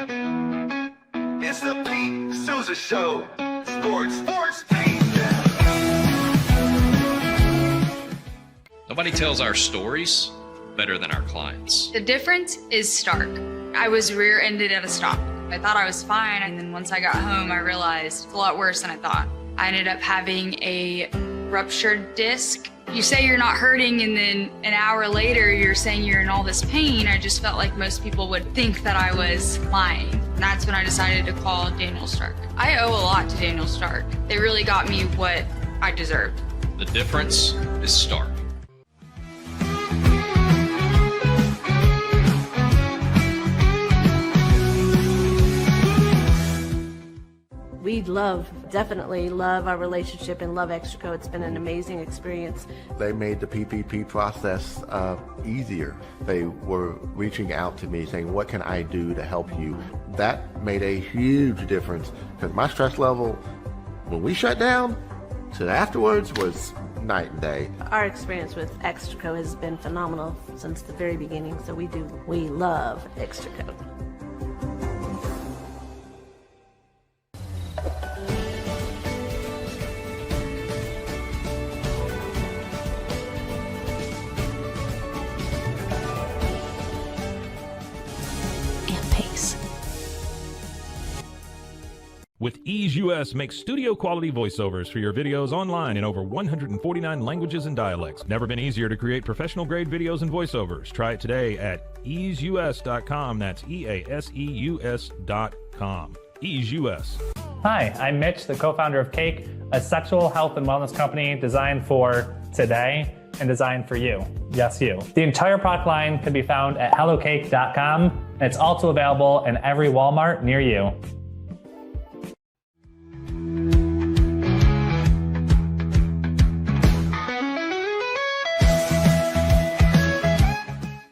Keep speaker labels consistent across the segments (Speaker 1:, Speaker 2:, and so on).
Speaker 1: It's the Pete Sousa Show. Sports, Pete.
Speaker 2: Nobody tells our stories better than our clients.
Speaker 3: The difference is stark. I was rear-ended at a stop. I thought I was fine, and then once I got home, I realized it's a lot worse than I thought. I ended up having a ruptured disc. You say you're not hurting, and then an hour later, you're saying you're in all this pain. I just felt like most people would think that I was lying. And that's when I decided to call Daniel Stark. I owe a lot to Daniel Stark. They really got me what I deserved.
Speaker 2: The difference is stark.
Speaker 4: We definitely love our relationship and love Extraco. It's been an amazing experience.
Speaker 5: They made the PPP process easier. They were reaching out to me saying, what can I do to help you? That made a huge difference because my stress level, when we shut down, to afterwards was night and day.
Speaker 4: Our experience with Extraco has been phenomenal since the very beginning, so we love Extraco.
Speaker 6: With Ease US makes studio quality voiceovers for your videos online in over 149 languages and dialects. Never been easier to create professional grade videos and voiceovers. Try it today at easeus.com. That's EASEUS.com. Ease US.
Speaker 7: Hi, I'm Mitch, the co-founder of Cake, a sexual health and wellness company designed for today and designed for you. Yes, you. The entire product line can be found at hellocake.com, and it's also available in every Walmart near you.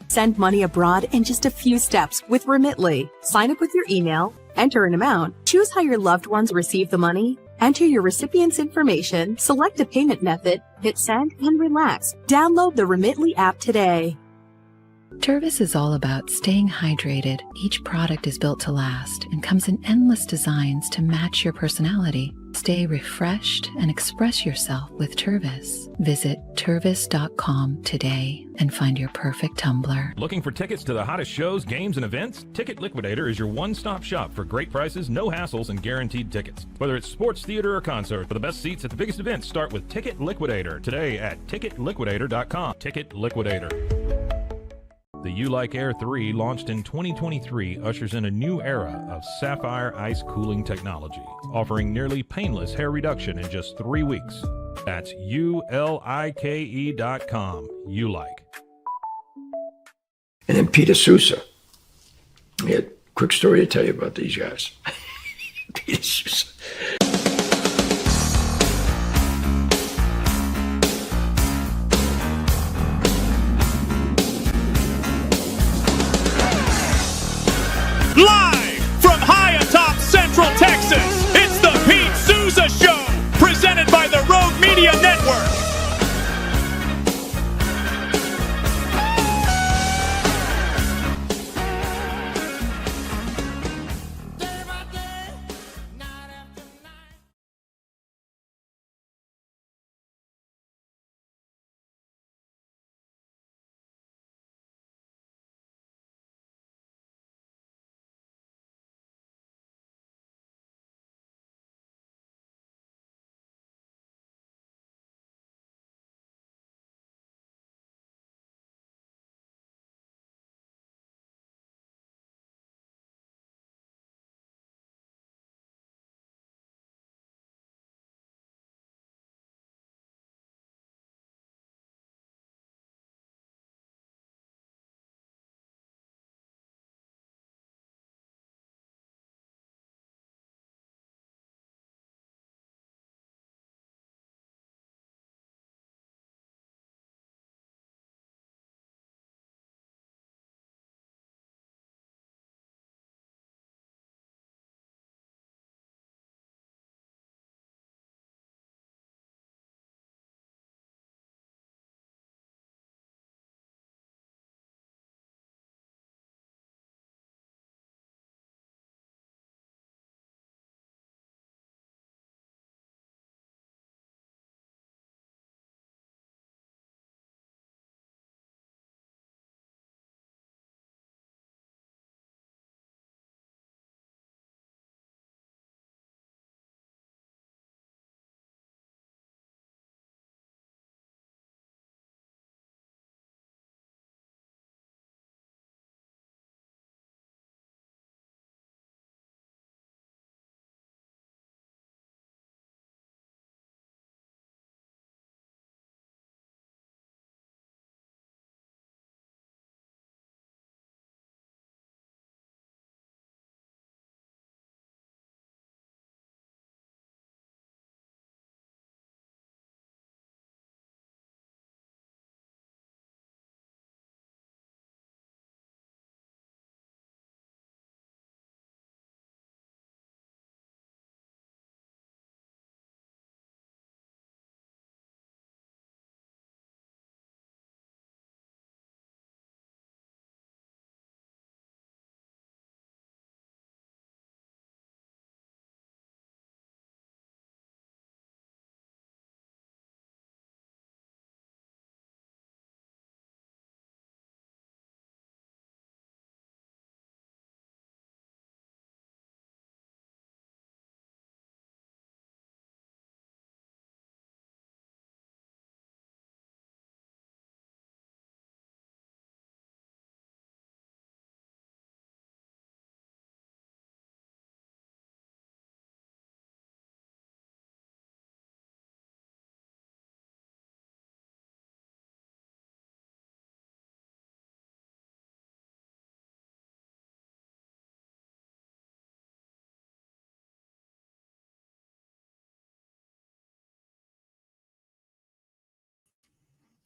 Speaker 8: Send money abroad in just a few steps with Remitly. Sign up with your email, enter an amount, choose how your loved ones receive the money, enter your recipient's information, select a payment method, hit send, and relax. Download the Remitly app today.
Speaker 9: Tervis is all about staying hydrated. Each product is built to last and comes in endless designs to match your personality. Stay refreshed and express yourself with Tervis. Visit tervis.com today and find your perfect tumbler.
Speaker 6: Looking for tickets to the hottest shows, games, and events? Ticket Liquidator is your one-stop shop for great prices, no hassles, and guaranteed tickets. Whether it's sports, theater, or concert, for the best seats at the biggest events, start with Ticket Liquidator today at ticketliquidator.com. Ticket Liquidator. The You Like Air 3, launched in 2023, ushers in a new era of sapphire ice cooling technology, offering nearly painless hair reduction in just 3 weeks. That's ULIKE.com. You Like.
Speaker 10: And then Peter Sousa. He had a quick story to tell you about these guys. Peter Sousa.
Speaker 11: Live from high atop Central Texas, it's the Pete Sousa Show, presented by the Rogue Media Network.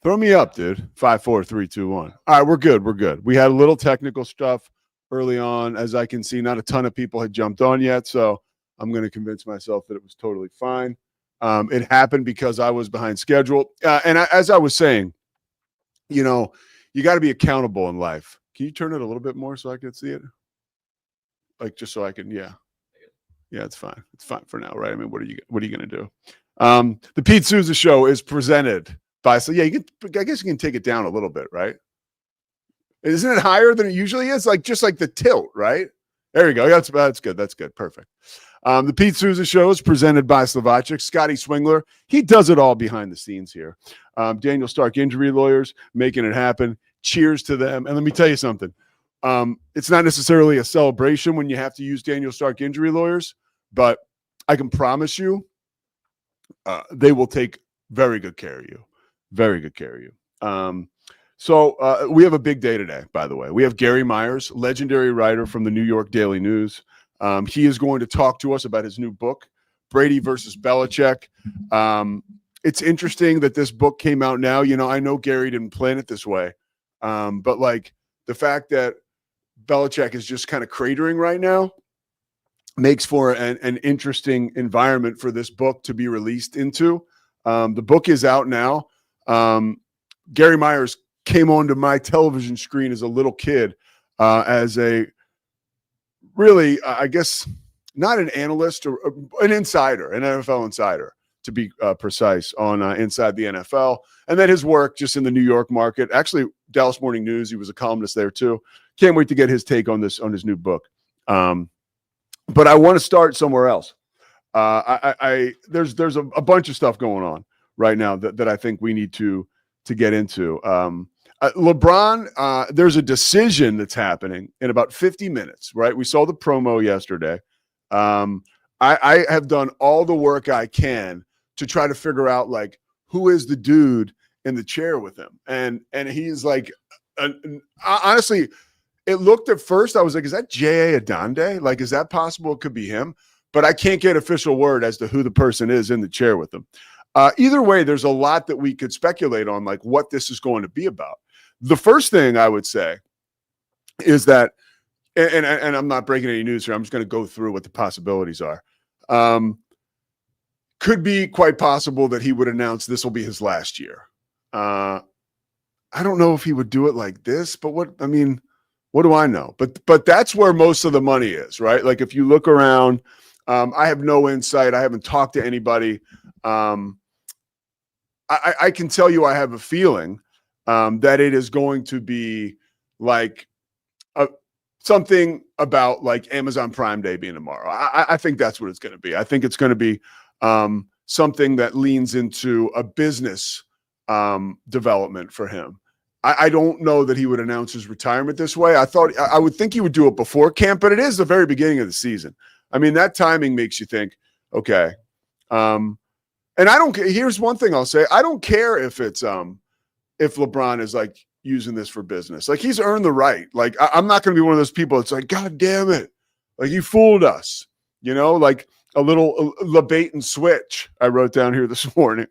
Speaker 12: Throw me up, dude. 5, 4, 3, 2, 1. All right, we're good. We're good. We had a little technical stuff early on. As I can see, not a ton of people had jumped on yet, so I'm going to convince myself that it was totally fine. It happened because I was behind schedule. As I was saying, you know, you got to be accountable in life. Can you turn it a little bit more so I can see it? Like, just so I can, yeah, it's fine. It's fine for now, right? I mean, what are you going to do? The Pete Sousa Show is presented by, so yeah, I guess you can take it down a little bit, right? Isn't it higher than it usually is? Like, just like the tilt, right? There you go. That's good. That's good. Perfect. The Pete Sousa Show is presented by Slovacek. Scotty Swingler, he does it all behind the scenes here. Daniel Stark Injury Lawyers, making it happen. Cheers to them. And let me tell you something. It's not necessarily a celebration when you have to use Daniel Stark Injury Lawyers, but I can promise you they will take very good care of you. Very good care of you. So we have a big day today, by the way. We have Gary Myers, legendary writer from the New York Daily News. He is going to talk to us about his new book, Brady versus Belichick. It's interesting that this book came out now. You know, I know Gary didn't plan it this way, but like the fact that Belichick is just kind of cratering right now makes for an interesting environment for this book to be released into. The book is out now. Gary Myers came onto my television screen as a little kid, as a really, I guess, not an analyst or an insider, an NFL insider, to be precise, on Inside the NFL. And then his work just in the New York market. Actually, Dallas Morning News, he was a columnist there too. Can't wait to get his take on this, on his new book. But I want to start somewhere else. There's a bunch of stuff going on right now that I think we need to get into. LeBron, there's a decision that's happening in about 50 minutes, right? We saw the promo yesterday. I have done all the work I can to try to figure out, like, who is the dude in the chair with him. And he's like, honestly, it looked at first, I was like, is that J.A. Adande? Like, is that possible? It could be him. But I can't get official word as to who the person is in the chair with him. Either way, there's a lot that we could speculate on, like what this is going to be about. The first thing I would say is that, and I'm not breaking any news here, I'm just going to go through what the possibilities are. Could be quite possible that he would announce this will be his last year. I don't know if he would do it like this, but what do I know? But that's where most of the money is, right? Like, if you look around, I have no insight. I haven't talked to anybody. I can tell you I have a feeling that it is going to be like something about like Amazon Prime Day being tomorrow. I think that's what it's going to be. I think it's going to be something that leans into a business development for him. I don't know that he would announce his retirement this way. I would think he would do it before camp, but it is the very beginning of the season. I mean, that timing makes you think, okay. And I don't care. Here's one thing I'll say. I don't care if it's if LeBron is like using this for business. Like, he's earned the right. Like, I'm not going to be one of those people that's like, God damn it. Like, you fooled us. You know, like a little bait and switch I wrote down here this morning.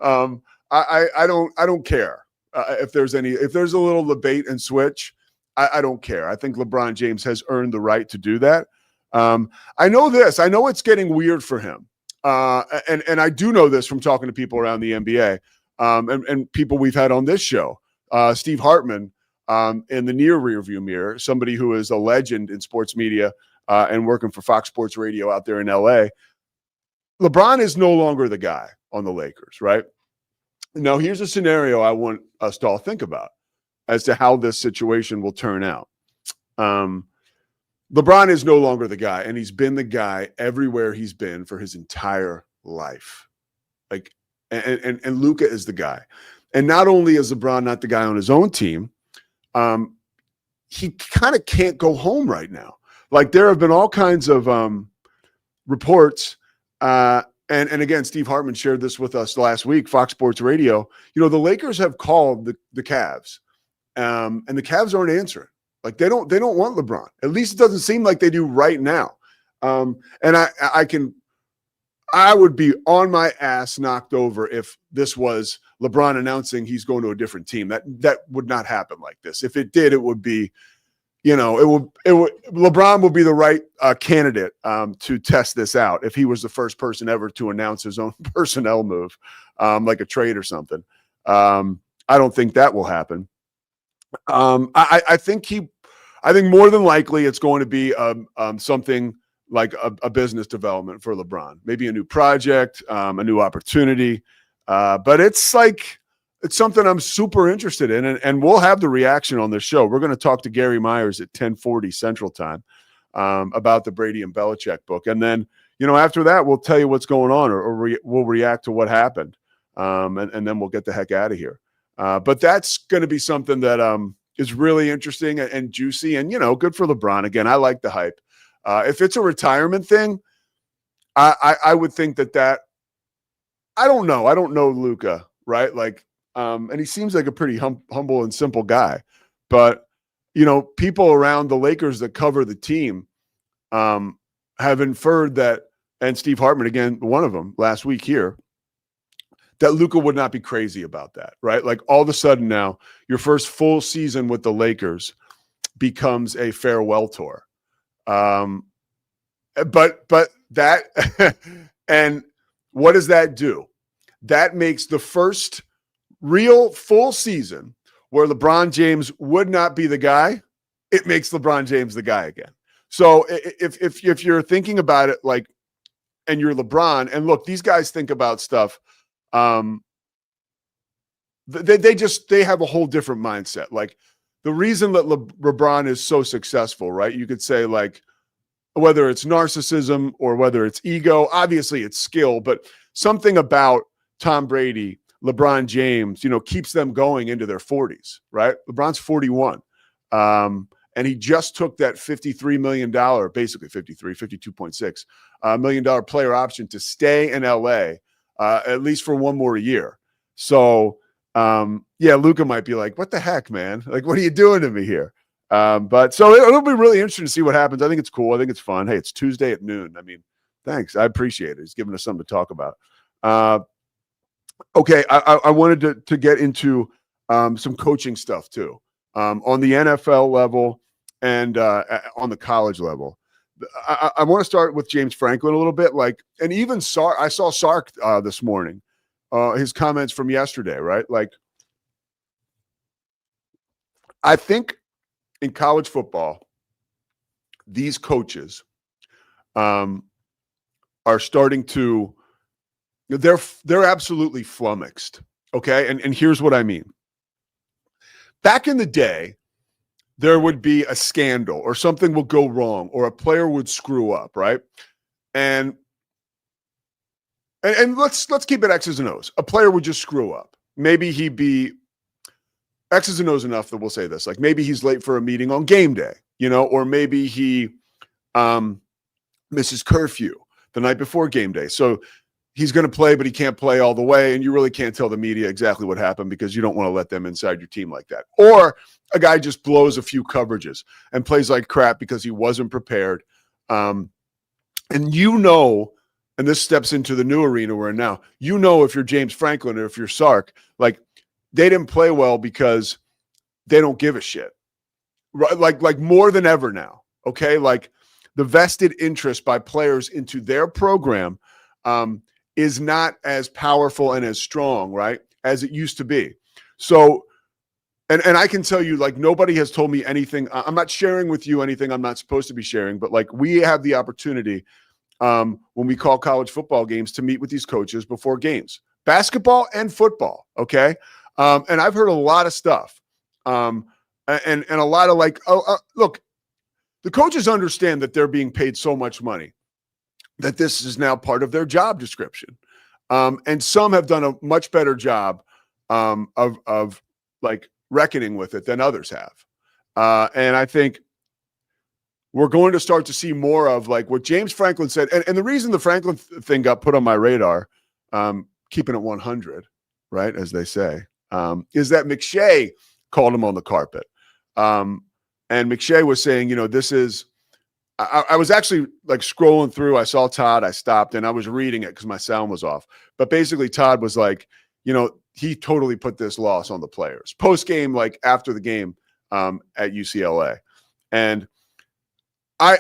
Speaker 12: I don't care. If there's a little bait and switch, I don't care. I think LeBron James has earned the right to do that. I know this. I know it's getting weird for him. And I do know this from talking to people around the NBA and people we've had on this show. Steve Hartman in the near rearview mirror, somebody who is a legend in sports media and working for Fox Sports Radio out there in LA. LeBron is no longer the guy on the Lakers, right? Now, here's a scenario I want us to all think about as to how this situation will turn out. LeBron is no longer the guy, and he's been the guy everywhere he's been for his entire life. Like, and Luka is the guy. And not only is LeBron not the guy on his own team, he kind of can't go home right now. Like, there have been all kinds of reports, and again, Steve Hartman shared this with us last week, Fox Sports Radio. You know, the Lakers have called the Cavs, and the Cavs aren't answering. Like, they don't want LeBron. At least it doesn't seem like they do right now. And I would be on my ass knocked over if this was LeBron announcing he's going to a different team. That would not happen like this. If it did, it would be, LeBron would be the right candidate to test this out if he was the first person ever to announce his own personnel move, like a trade or something. I don't think that will happen. I think more than likely it's going to be something like a business development for LeBron, maybe a new project, a new opportunity. But it's something I'm super interested in, and we'll have the reaction on this show. We're going to talk to Gary Myers at 10:40 Central Time about the Brady and Belichick book. And then, after that, we'll tell you what's going on, or we'll react to what happened. And then we'll get the heck out of here. But that's going to be something that is really interesting and juicy and, good for LeBron. Again, I like the hype. If it's a retirement thing, I would think that I don't know. I don't know Luka, right? And he seems like a pretty humble and simple guy. But, people around the Lakers that cover the team have inferred that, and Steve Hartman, again, one of them last week here, that Luka would not be crazy about that, right? All of a sudden now, your first full season with the Lakers becomes a farewell tour. But that, and what does that do? That makes the first real full season where LeBron James would not be the guy. It makes LeBron James the guy again. So if you're thinking about it and you're LeBron, and look, these guys think about stuff. They have a whole different mindset. The reason that LeBron is so successful, right? You could say whether it's narcissism or whether it's ego, obviously it's skill, but something about Tom Brady, LeBron James, keeps them going into their 40s, right? LeBron's 41. And he just took that $53 million, basically 52.6 million player option to stay in LA, at least for one more year. So, Luka might be like, what the heck, man? What are you doing to me here? But so it'll be really interesting to see what happens. I think it's cool. I think it's fun. Hey, it's Tuesday at noon. I mean, thanks. I appreciate it. He's giving us something to talk about. Okay. I wanted to get into some coaching stuff too, on the NFL level and on the college level. I want to start with James Franklin a little bit, and even Sark. I saw Sark this morning, his comments from yesterday, right? I think in college football, these coaches are starting to, they're absolutely flummoxed. Okay. And here's what I mean. Back in the day, there would be a scandal or something will go wrong or a player would screw up, right? And let's keep it X's and O's. A player would just screw up. Maybe he'd be X's and O's enough that we'll say this. Maybe he's late for a meeting on game day, or maybe he misses curfew the night before game day. So he's going to play, but he can't play all the way. And you really can't tell the media exactly what happened because you don't want to let them inside your team like that. Or a guy just blows a few coverages and plays like crap because he wasn't prepared. And and this steps into the new arena we're in now, if you're James Franklin or if you're Sark, they didn't play well because they don't give a shit. Right? More than ever now. Okay. The vested interest by players into their program, is not as powerful and as strong, right, as it used to be. So, and I can tell you, nobody has told me anything. I'm not sharing with you anything I'm not supposed to be sharing, but we have the opportunity when we call college football games to meet with these coaches before games, basketball and football. Okay. And I've heard a lot of stuff. And a lot of look, the coaches understand that they're being paid so much money that this is now part of their job description. And some have done a much better job of reckoning with it than others have. And I think we're going to start to see more of what James Franklin said. And the reason the Franklin thing got put on my radar, keeping it 100, right, as they say, is that McShay called him on the carpet. And McShay was saying, this is I was actually like scrolling through. I saw Todd. I stopped and I was reading it because my sound was off. But basically, Todd was like, he totally put this loss on the players post game, like after the game at UCLA. And I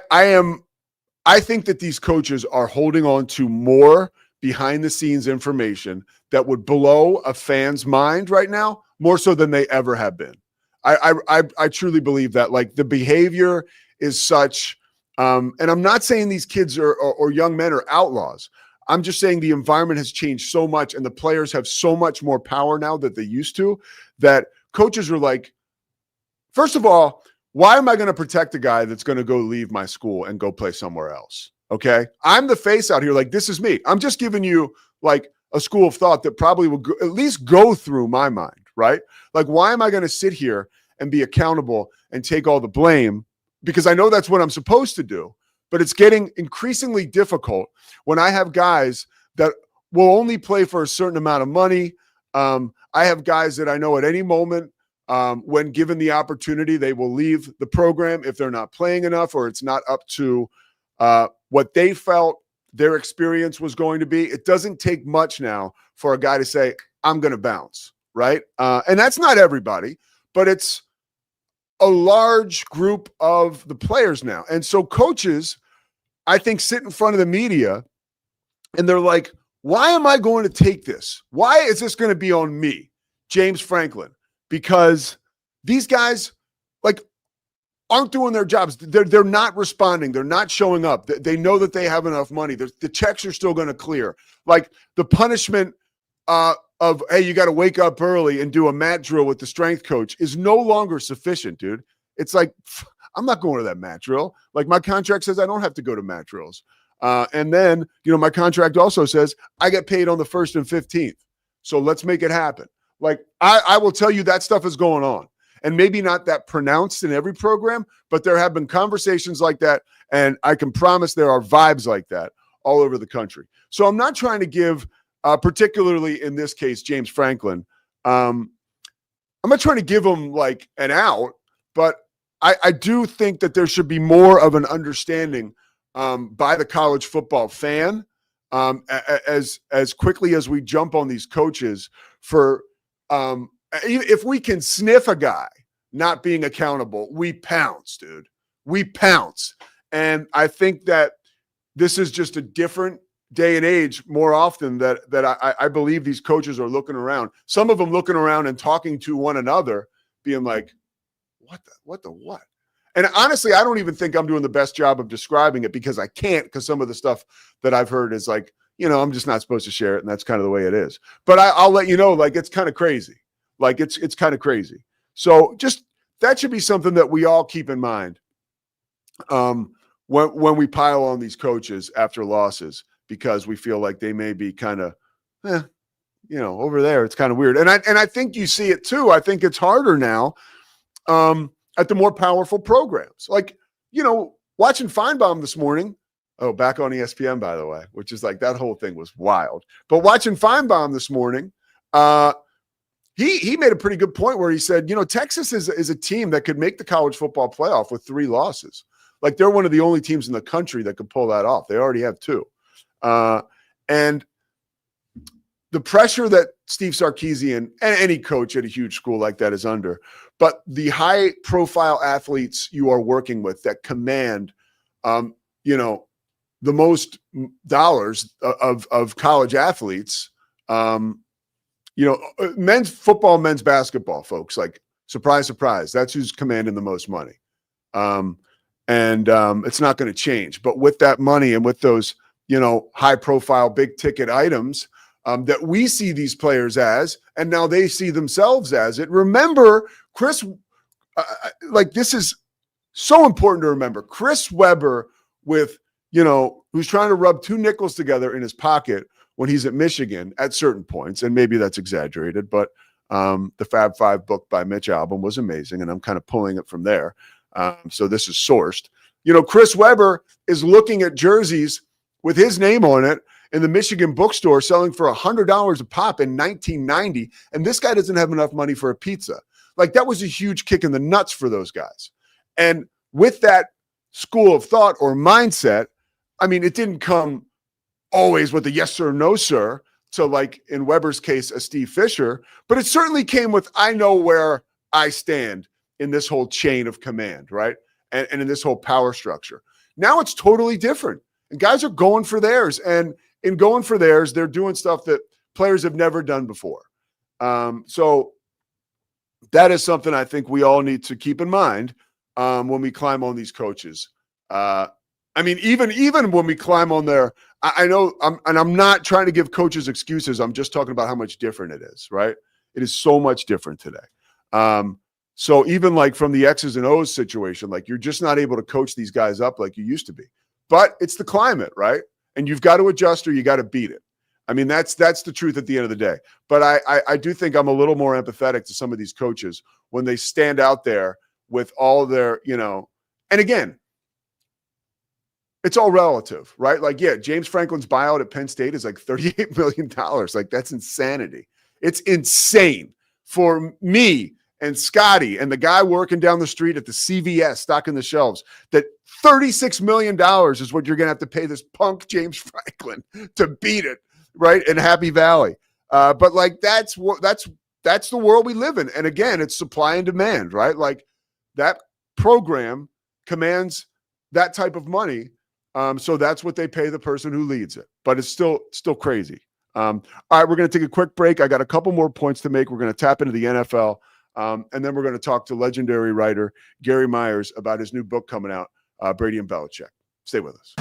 Speaker 12: think that these coaches are holding on to more behind the scenes information that would blow a fan's mind right now, more so than they ever have been. I truly believe that, like, the behavior is such, and I'm not saying these kids or young men are outlaws. I'm just saying the environment has changed so much and the players have so much more power now that they used to, that coaches are like, first of all, why am I going to protect a guy that's going to go leave my school and go play somewhere else? Okay. I'm the face out here. Like, this is me. I'm just giving you like a school of thought that probably will at least go through my mind, right? Like, why am I going to sit here and be accountable and take all the blame? Because I know that's what I'm supposed to do, but it's getting increasingly difficult when I have guys that will only play for a certain amount of money. I have guys that I know at any moment, when given the opportunity, they will leave the program if they're not playing enough or it's not up to what they felt their experience was going to be. It doesn't take much now for a guy to say, I'm going to bounce, right? And that's not everybody, but it's a large group of the players now. And so coaches, I think, sit in front of the media and they're like, why am I going to take this? Why is this going to be on me, James Franklin? Because these guys like aren't doing their jobs. They're not responding. They're not showing up. They know that they have enough money. The checks are still going to clear. Like the punishment of, hey, you got to wake up early and do a mat drill with the strength coach is no longer sufficient, dude. It's like, I'm not going to that mat drill. Like, my contract says I don't have to go to mat drills. And then, my contract also says I get paid on the 1st and 15th. So let's make it happen. Like, I will tell you that stuff is going on. And maybe not that pronounced in every program, but there have been conversations like that. And I can promise there are vibes like that all over the country. So I'm not trying to give, particularly in this case, James Franklin, I'm not trying to give him like an out, but I do think that there should be more of an understanding by the college football fan as quickly as we jump on these coaches for if we can sniff a guy not being accountable, we pounce, dude. We pounce. And I think that this is just a different day and age more often that I believe these coaches are looking around. Some of them looking around and talking to one another, being like, what? And honestly, I don't even think I'm doing the best job of describing it because I can't, because some of the stuff that I've heard is like, I'm just not supposed to share it. And that's kind of the way it is. But I'll let you know, like, it's kind of crazy. Like, it's kind of crazy. So just that should be something that we all keep in mind when we pile on these coaches after losses, because we feel like they may be kind of, over there. It's kind of weird. And I think you see it too. I think it's harder now at the more powerful programs. Like, watching Feinbaum this morning. Oh, back on ESPN, by the way, which is like, that whole thing was wild. But watching Feinbaum this morning, he made a pretty good point where he said, Texas is a team that could make the college football playoff with 3 losses. Like, they're one of the only teams in the country that could pull that off. They already have 2. And the pressure that Steve Sarkisian and any coach at a huge school like that is under, but the high profile athletes you are working with that command, the most dollars of college athletes, men's football, men's basketball, folks, like, surprise, surprise, that's who's commanding the most money. And it's not going to change. But with that money and with those, high profile, big ticket items that we see these players as, and now they see themselves as it. Remember, Chris, this is so important to remember. Chris Webber with, who's trying to rub 2 nickels together in his pocket when he's at Michigan at certain points, and maybe that's exaggerated, but the Fab Five book by Mitch album was amazing, and I'm kind of pulling it from there. So this is sourced. Chris Webber is looking at jerseys with his name on it in the Michigan bookstore selling for $100 a pop in 1990, and this guy doesn't have enough money for a pizza. Like, that was a huge kick in the nuts for those guys. And with that school of thought or mindset. I mean, it didn't come always with a yes sir, no sir. So like in Weber's case, a Steve Fisher, but it certainly came with, I know where I stand in this whole chain of command, right? And in this whole power structure. Now it's totally different. And guys are going for theirs. And in going for theirs, they're doing stuff that players have never done before. So that is something I think we all need to keep in mind when we climb on these coaches. I mean, even when we climb on their, I know, I'm not trying to give coaches excuses. I'm just talking about how much different it is, right? It is so much different today. So even like from the X's and O's situation, like you're just not able to coach these guys up like you used to be. But it's the climate, right? And you've got to adjust or you got to beat it. I mean, that's the truth at the end of the day. But I do think I'm a little more empathetic to some of these coaches when they stand out there with all their, and again, it's all relative, right? Like, yeah, James Franklin's buyout at Penn State is like $38 million. Like, that's insanity. It's insane for me and Scotty and the guy working down the street at the CVS stocking the shelves that $36 million is what you're going to have to pay this punk James Franklin to beat it, right? In Happy Valley. But like, that's the world we live in. And again, it's supply and demand, right? Like that program commands that type of money. So that's what they pay the person who leads it, but it's still crazy. All right, we're going to take a quick break. I got a couple more points to make. We're going to tap into the NFL. And then we're going to talk to legendary writer Gary Myers about his new book coming out, Brady and Belichick. Stay with us.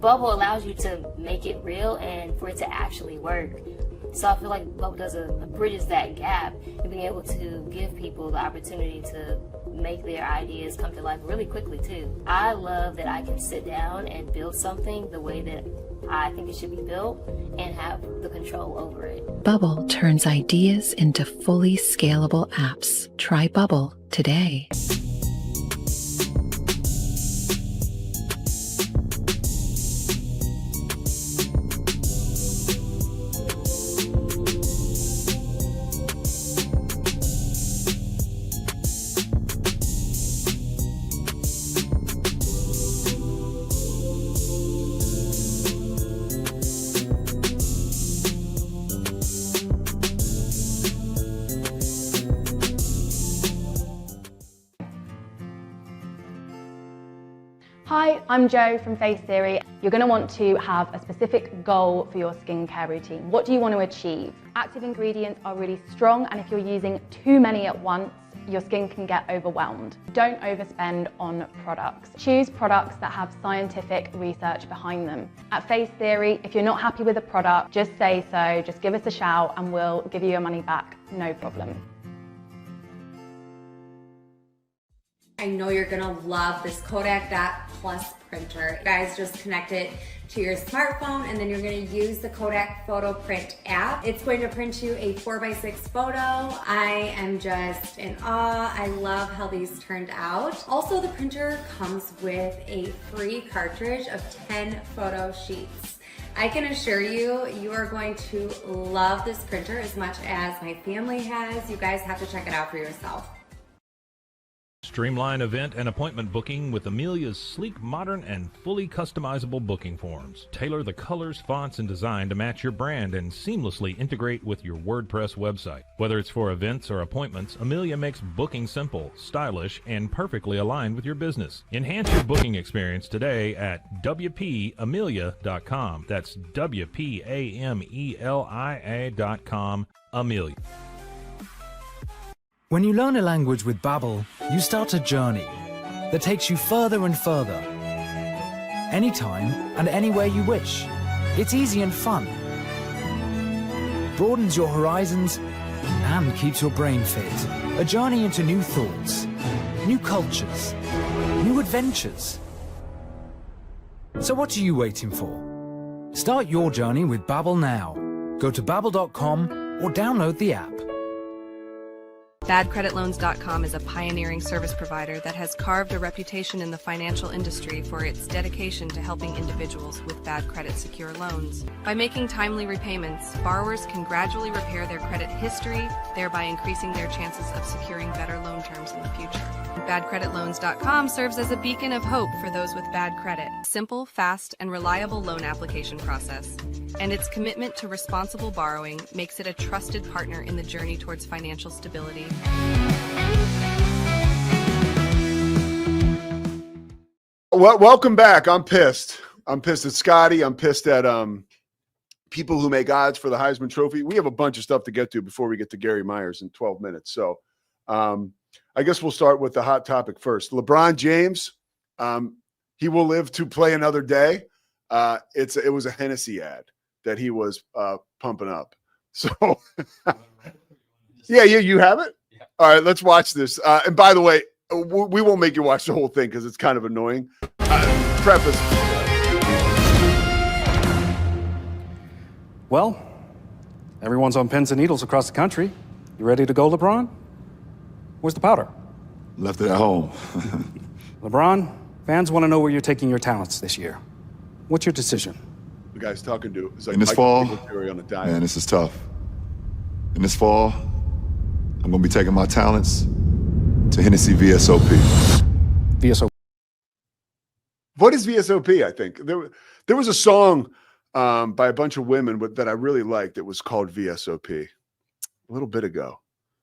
Speaker 13: Bubble allows you to make it real and for it to actually work. So I feel like Bubble bridges that gap and being able to give people the opportunity to make their ideas come to life really quickly too. I love that I can sit down and build something the way that I think it should be built and have the control over it.
Speaker 9: Bubble turns ideas into fully scalable apps. Try Bubble today.
Speaker 14: Hi, I'm Jo from Face Theory. You're going to want to have a specific goal for your skincare routine. What do you want to achieve? Active ingredients are really strong, and if you're using too many at once, your skin can get overwhelmed. Don't overspend on products. Choose products that have scientific research behind them. At Face Theory, if you're not happy with a product, just say so, just give us a shout and we'll give you your money back, no problem.
Speaker 15: I know you're gonna love this Kodak Dot Plus printer. You guys just connect it to your smartphone and then you're gonna use the Kodak Photo Print app. It's going to print you a 4x6 photo. I am just in awe. I love how these turned out. Also, the printer comes with a free cartridge of 10 photo sheets. I can assure you, you are going to love this printer as much as my family has. You guys have to check it out for yourself.
Speaker 6: Streamline event and appointment booking with Amelia's sleek, modern, and fully customizable booking forms. Tailor the colors, fonts, and design to match your brand and seamlessly integrate with your WordPress website. Whether it's for events or appointments, Amelia makes booking simple, stylish, and perfectly aligned with your business. Enhance your booking experience today at WPAmelia.com. That's WPAMELIA.com. Amelia.
Speaker 16: When you learn a language with Babbel, you start a journey that takes you further and further. Anytime and anywhere you wish. It's easy and fun. Broadens your horizons and keeps your brain fit. A journey into new thoughts. new cultures, new adventures. So what are you waiting for? Start your journey with Babbel now. Go to babbel.com or download the app.
Speaker 17: BadCreditLoans.com is a pioneering service provider that has carved a reputation in the financial industry for its dedication to helping individuals with bad credit secure loans. By making timely repayments, borrowers can gradually repair their credit history, thereby increasing their chances of securing better loan terms in the future. BadCreditLoans.com serves as a beacon of hope for those with bad credit. Simple, fast, and reliable loan application process. And its commitment to responsible borrowing makes it a trusted partner in the journey towards financial stability.
Speaker 12: Well, welcome back. I'm pissed. I'm pissed at Scotty. I'm pissed at people who make odds for the Heisman Trophy. We have a bunch of stuff to get to before we get to Gary Myers in 12 minutes. So I guess we'll start with the hot topic first. LeBron James, he will live to play another day. It was a Hennessy ad that he was pumping up. So, yeah, you have it? Yeah. All right, let's watch this. And by the way, we won't make you watch the whole thing because it's kind of annoying. Preface.
Speaker 18: Well, everyone's on pins and needles across the country. You ready to go, LeBron? Where's the powder?
Speaker 19: Left it at home.
Speaker 18: LeBron, fans want to know where you're taking your talents this year. What's your decision?
Speaker 12: The guy's talking to is like
Speaker 19: in this
Speaker 12: Michael
Speaker 19: fall,
Speaker 12: Singletary on a diet.
Speaker 19: man, this is tough. In this fall, I'm gonna be taking my talents to Hennessy VSOP.
Speaker 18: VSOP.
Speaker 12: What is VSOP? I think there was a song by a bunch of women that I really liked. It was called VSOP a little bit ago.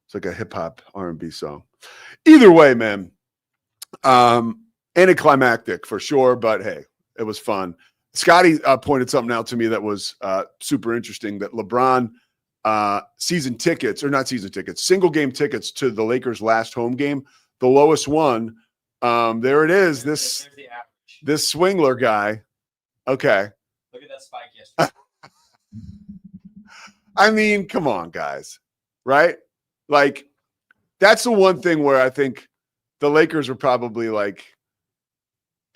Speaker 12: It's like a hip hop R&B song. Either way, man, anticlimactic for sure. But hey, it was fun. Scotty pointed something out to me that was super interesting. That LeBron single game tickets to the Lakers' last home game, the lowest one. There it is. This Swingler guy. Okay.
Speaker 2: Look at that spike yesterday.
Speaker 12: I mean, come on, guys. Right? Like, that's the one thing where I think the Lakers are probably like,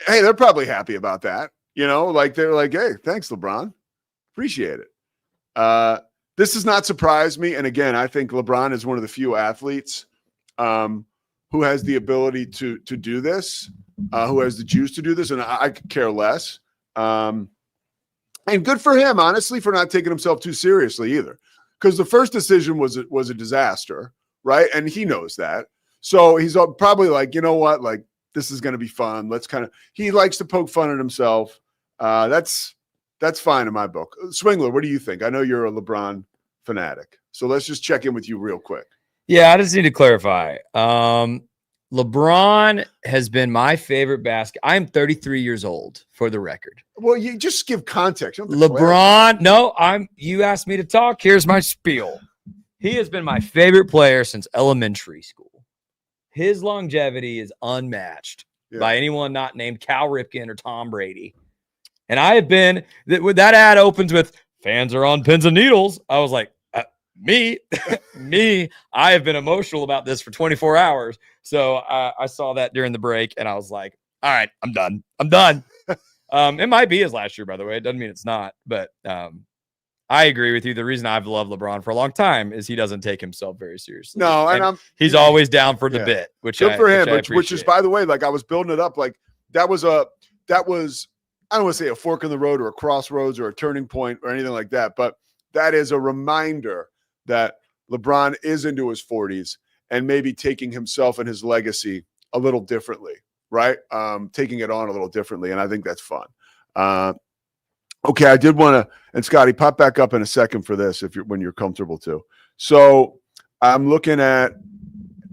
Speaker 12: hey, they're probably happy about that. You know, like they're like, hey, thanks, LeBron. Appreciate it. This does not surprise me. And again, I think LeBron is one of the few athletes who has the ability to do this, who has the juice to do this. And I could care less. And good for him, honestly, for not taking himself too seriously either. Because the first decision was a disaster, right? And he knows that. So he's probably like, you know what? Like, this is going to be fun. He likes to poke fun at himself. That's fine in my book. Swingler, what do you think? I know you're a LeBron fanatic. So let's just check in with you real quick.
Speaker 20: Yeah, I just need to clarify. LeBron has been my favorite basketball. I'm 33 years old, for the record.
Speaker 12: Well, you just give context.
Speaker 20: LeBron, you asked me to talk. Here's my spiel. He has been my favorite player since elementary school. His longevity is unmatched by anyone not named Cal Ripken or Tom Brady. And I have been, that ad opens with, fans are on pins and needles. I was like, me, I have been emotional about this for 24 hours. So I saw that during the break and I was like, all right, I'm done. It might be his last year, by the way. It doesn't mean it's not, but I agree with you. The reason I've loved LeBron for a long time is he doesn't take himself very seriously.
Speaker 12: No, and
Speaker 20: he's always down for the bit, which
Speaker 12: good for him.
Speaker 20: Which
Speaker 12: is, by the way, like I was building it up, like that was I don't want to say a fork in the road or a crossroads or a turning point or anything like that, but that is a reminder that LeBron is into his 40s and maybe taking himself and his legacy a little differently, right? Taking it on a little differently, and I think that's fun. Okay, I did want to, and Scotty, pop back up in a second for this when you're comfortable too. So I'm looking at,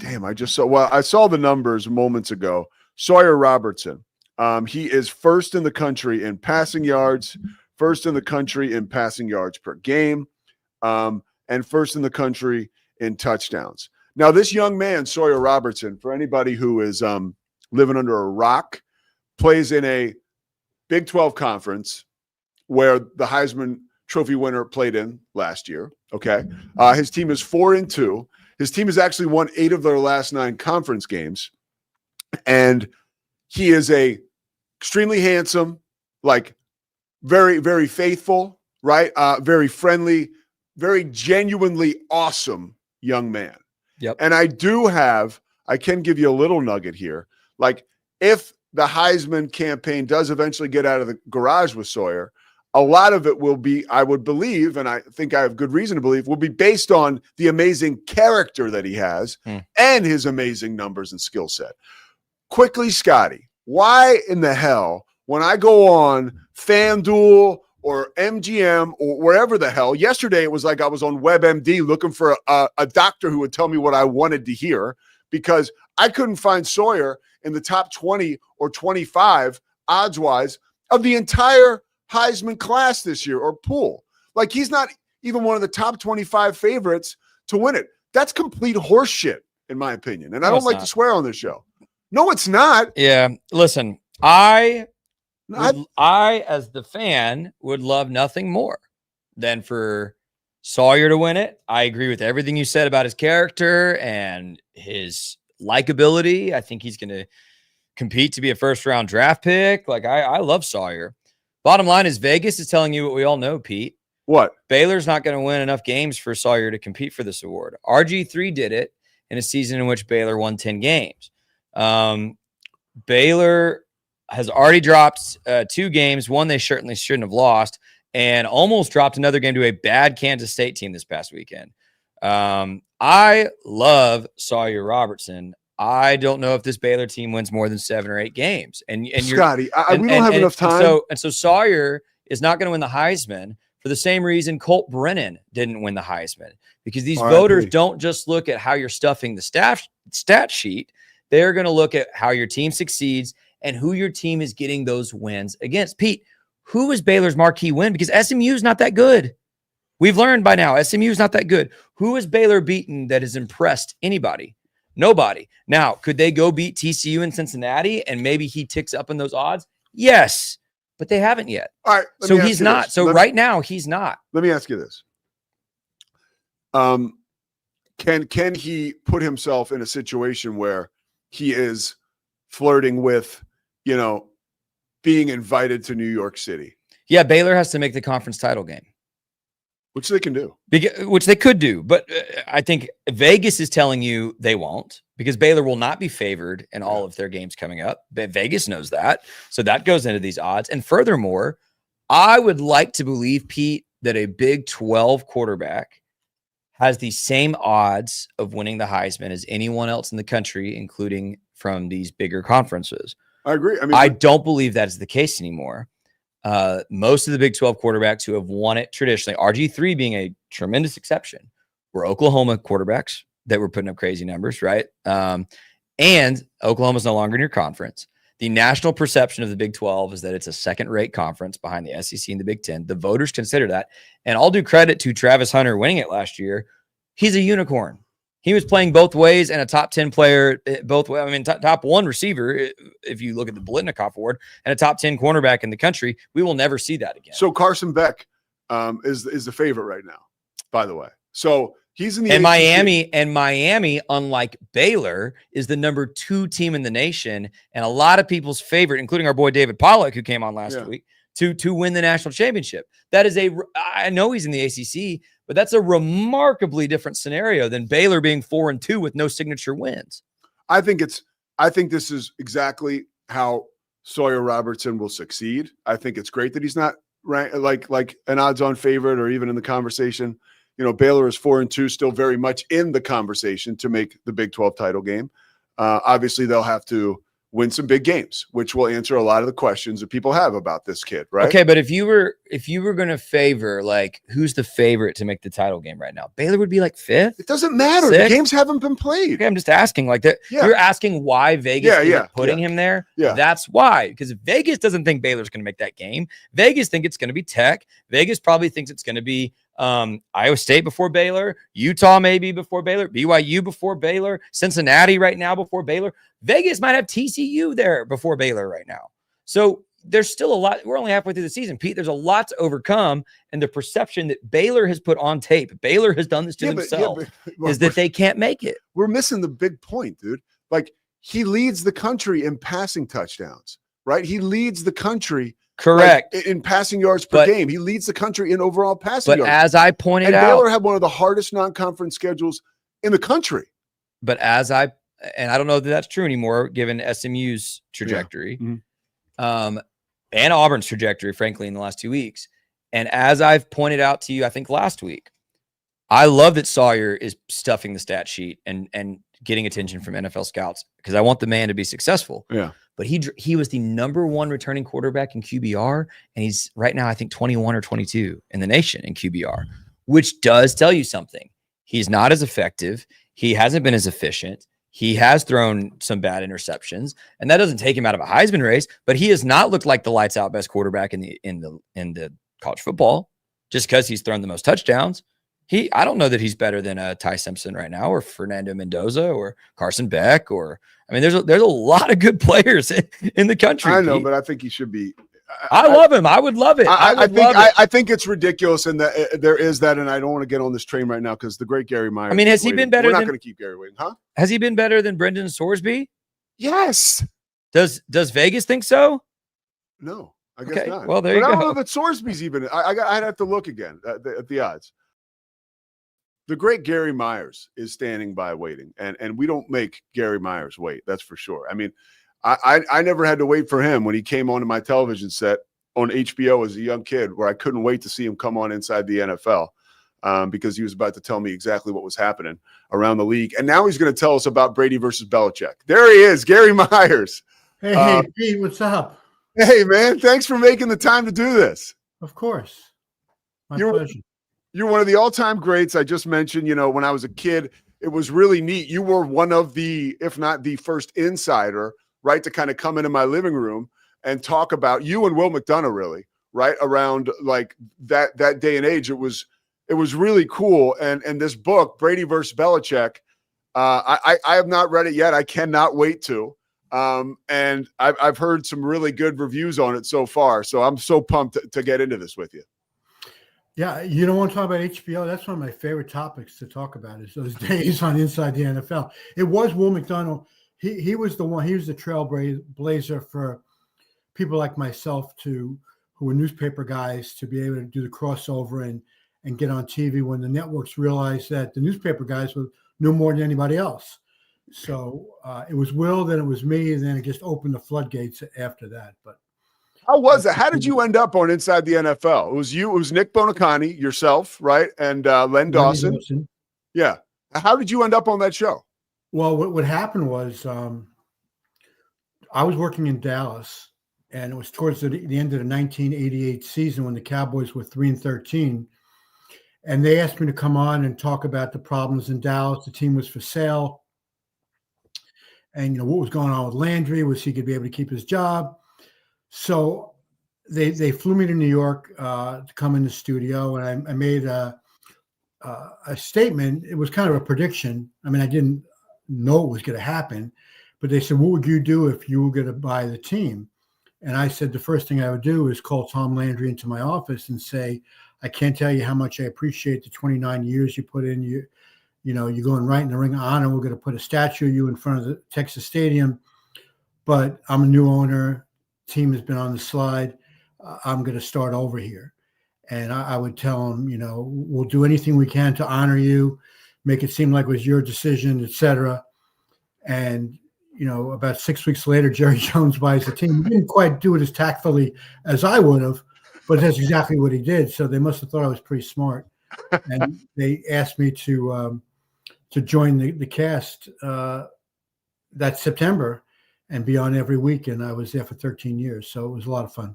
Speaker 12: I saw the numbers moments ago. Sawyer Robertson, he is first in the country in passing yards, first in the country in passing yards per game, and first in the country in touchdowns. Now, this young man, Sawyer Robertson, for anybody who is living under a rock, plays in a Big 12 conference where the Heisman Trophy winner played in last year. Okay. His team is 4-2. His team has actually won 8 of their last 9 conference games. And he is a extremely handsome, like very, very faithful, right? Very friendly, very genuinely awesome young man.
Speaker 20: Yep.
Speaker 12: And I can give you a little nugget here. Like, if the Heisman campaign does eventually get out of the garage with Sawyer, a lot of it will be, I would believe, and I think I have good reason to believe, will be based on the amazing character that he has and his amazing numbers and skill set. Quickly, Scotty, why in the hell, when I go on FanDuel or MGM or wherever the hell, yesterday it was like I was on WebMD looking for a doctor who would tell me what I wanted to hear, because I couldn't find Sawyer in the top 20 or 25 odds-wise of the entire Heisman class this year, or pool. Like, he's not even one of the top 25 favorites to win it. That's complete horseshit, in my opinion. And I don't like to swear on this show. No, it's not.
Speaker 20: Yeah. Listen, I, as the fan, would love nothing more than for Sawyer to win it. I agree with everything you said about his character and his likability. I think he's going to compete to be a first-round draft pick. Like, I love Sawyer. Bottom line is, Vegas is telling you what we all know, Pete.
Speaker 12: What?
Speaker 20: Baylor's not going to win enough games for Sawyer to compete for this award. RG3 did it in a season in which Baylor won 10 games. Baylor has already dropped 2 games. One they certainly shouldn't have lost, and almost dropped another game to a bad Kansas State team this past weekend. I love Sawyer Robertson. I don't know if this Baylor team wins more than 7 or 8 games. And
Speaker 12: Scotty, we don't have enough time.
Speaker 20: So Sawyer is not going to win the Heisman for the same reason Colt Brennan didn't win the Heisman, because these voters don't just look at how you're stuffing the stat sheet. They're going to look at how your team succeeds and who your team is getting those wins against. Pete, who is Baylor's marquee win? Because SMU is not that good. We've learned by now, SMU is not that good. Who has Baylor beaten that has impressed anybody? Nobody. Now, could they go beat TCU in Cincinnati and maybe he ticks up in those odds? Yes, but they haven't yet.
Speaker 12: All right.
Speaker 20: So he's not. So right now, he's not.
Speaker 12: Let me ask you this. Can he put himself in a situation where he is flirting with, being invited to New York City?
Speaker 20: Yeah, Baylor has to make the conference title game.
Speaker 12: Which they can do.
Speaker 20: Which they could do. But I think Vegas is telling you they won't, because Baylor will not be favored in all of their games coming up. But Vegas knows that. So that goes into these odds. And furthermore, I would like to believe, Pete, that a Big 12 quarterback has the same odds of winning the Heisman as anyone else in the country, including from these bigger conferences.
Speaker 12: I agree.
Speaker 20: I don't believe that is the case anymore. Most of the Big 12 quarterbacks who have won it traditionally, RG3 being a tremendous exception, were Oklahoma quarterbacks that were putting up crazy numbers, right? And Oklahoma's no longer in your conference. The national perception of the Big 12 is that it's a second-rate conference behind the SEC and the Big 10. The voters consider that. And I'll do credit to Travis Hunter winning it last year. He's a unicorn. He was playing both ways and a top 10 player both ways. I mean, top 1 receiver, if you look at the Biletnikoff Award, and a top 10 cornerback in the country. We will never see that again.
Speaker 12: So Carson Beck is the favorite right now, by the way. So he's in the
Speaker 20: and
Speaker 12: ACC.
Speaker 20: Miami, unlike Baylor, is the number 2 team in the nation, and a lot of people's favorite, including our boy David Pollack, who came on last week, to win the national championship. That is I know he's in the ACC, but that's a remarkably different scenario than Baylor being 4-2 with no signature wins.
Speaker 12: I think this is exactly how Sawyer Robertson will succeed. I think it's great that he's not ranked like an odds-on favorite or even in the conversation. Baylor is 4-2, still very much in the conversation to make the Big 12 title game. Obviously, they'll have to win some big games, which will answer a lot of the questions that people have about this kid, right?
Speaker 20: Okay, but if you were going to favor, like, who's the favorite to make the title game right now? Baylor would be like 5th.
Speaker 12: It doesn't matter.
Speaker 20: 6th?
Speaker 12: The games haven't been played.
Speaker 20: Okay, I'm just asking. Like that, You're asking why Vegas is putting him there.
Speaker 12: Yeah,
Speaker 20: that's why. Because if Vegas doesn't think Baylor's going to make that game, Vegas think it's going to be Tech. Vegas probably thinks it's going to be Iowa State before Baylor, Utah maybe before Baylor, BYU before Baylor, Cincinnati right now before Baylor. Vegas might have TCU there before Baylor right now. So there's still a lot. We're only halfway through the season, Pete. There's a lot to overcome. And the perception that Baylor has put on tape, Baylor has done this to themselves, is that they can't make it.
Speaker 12: We're missing the big point, dude. Like, he leads the country in passing touchdowns, right? He leads the country
Speaker 20: correct
Speaker 12: in passing yards per game. He leads the country in overall passing yards.
Speaker 20: But as I pointed out,
Speaker 12: Baylor had one of the hardest non-conference schedules in the country.
Speaker 20: But and I don't know that that's true anymore, given SMU's trajectory, and Auburn's trajectory, frankly, in the last 2 weeks. And as I've pointed out to you, I think last week, I love that Sawyer is stuffing the stat sheet and getting attention from NFL scouts because I want the man to be successful.
Speaker 12: Yeah.
Speaker 20: But he was the #1 returning quarterback in QBR, and he's right now, I think, 21 or 22 in the nation in QBR, which does tell you something. He's not as effective. He hasn't been as efficient. He has thrown some bad interceptions, and that doesn't take him out of a Heisman race. But he has not looked like the lights out best quarterback in the college football just because he's thrown the most touchdowns. I don't know that he's better than Ty Simpson right now, or Fernando Mendoza, or Carson Beck, or there's a lot of good players in the country.
Speaker 12: I know, but I think he should be.
Speaker 20: I love him. I would love it.
Speaker 12: I think it's ridiculous, and that there is that, and I don't want to get on this train right now because the great Gary Myers.
Speaker 20: Has he been better?
Speaker 12: We're not going to keep Gary waiting, huh?
Speaker 20: Has he been better than Brendan Sorsby?
Speaker 12: Yes.
Speaker 20: Does Vegas think so?
Speaker 12: No, I guess not.
Speaker 20: Well, there you go.
Speaker 12: I don't know that Sorsby's even. I'd have to look again at the odds. The great Gary Myers is standing by waiting, and we don't make Gary Myers wait. That's for sure. I never had to wait for him when he came onto my television set on HBO as a young kid, where I couldn't wait to see him come on inside the NFL because he was about to tell me exactly what was happening around the league. And now he's going to tell us about Brady versus Belichick. There he is, Gary Myers.
Speaker 21: Hey, Pete, what's up?
Speaker 12: Hey, man, thanks for making the time to do this.
Speaker 21: Of course. My pleasure.
Speaker 12: You're one of the all-time greats. I just mentioned, when I was a kid, it was really neat. You were one of the, if not the first insider, right, to kind of come into my living room and talk about you and Will McDonough, really, right, around like that day and age. It was really cool. And this book, Brady versus Belichick, I have not read it yet. I cannot wait to. And I've heard some really good reviews on it so far. So I'm so pumped to get into this with you.
Speaker 21: Yeah, you don't want to talk about HBO? That's one of my favorite topics to talk about is those days on Inside the NFL. It was Will McDonough. He was the one. He was the trailblazer for people like myself who were newspaper guys to be able to do the crossover and get on TV when the networks realized that the newspaper guys knew more than anybody else. So it was Will, then it was me, and then it just opened the floodgates after that. But
Speaker 12: how was it? How did you end up on Inside the NFL? It was you. It was Nick Bonacani, yourself, right, and Len Dawson. Yeah. How did you end up on that show?
Speaker 21: Well, what happened was I was working in Dallas, and it was towards the end of the 1988 season when the Cowboys were 3-13, and they asked me to come on and talk about the problems in Dallas. The team was for sale, and what was going on with Landry. Was he going to be able to keep his job? So they flew me to New York to come in the studio, and I made a statement. It was kind of a prediction. I didn't know it was going to happen, but they said, what would you do if you were going to buy the team? And I said, the first thing I would do is call Tom Landry into my office and say, I can't tell you how much I appreciate the 29 years you put in. You're going right in the Ring of Honor. We're going to put a statue of you in front of the Texas Stadium, but I'm a new owner. Team has been on the slide. I'm going to start over here. And I would tell him, we'll do anything we can to honor you, make it seem like it was your decision, etc. And, about 6 weeks later, Jerry Jones buys the team. He didn't quite do it as tactfully as I would have, but that's exactly what he did. So they must have thought I was pretty smart. And they asked me to join the cast that September and be on every week. And I was there for 13 years. So it was a lot of fun.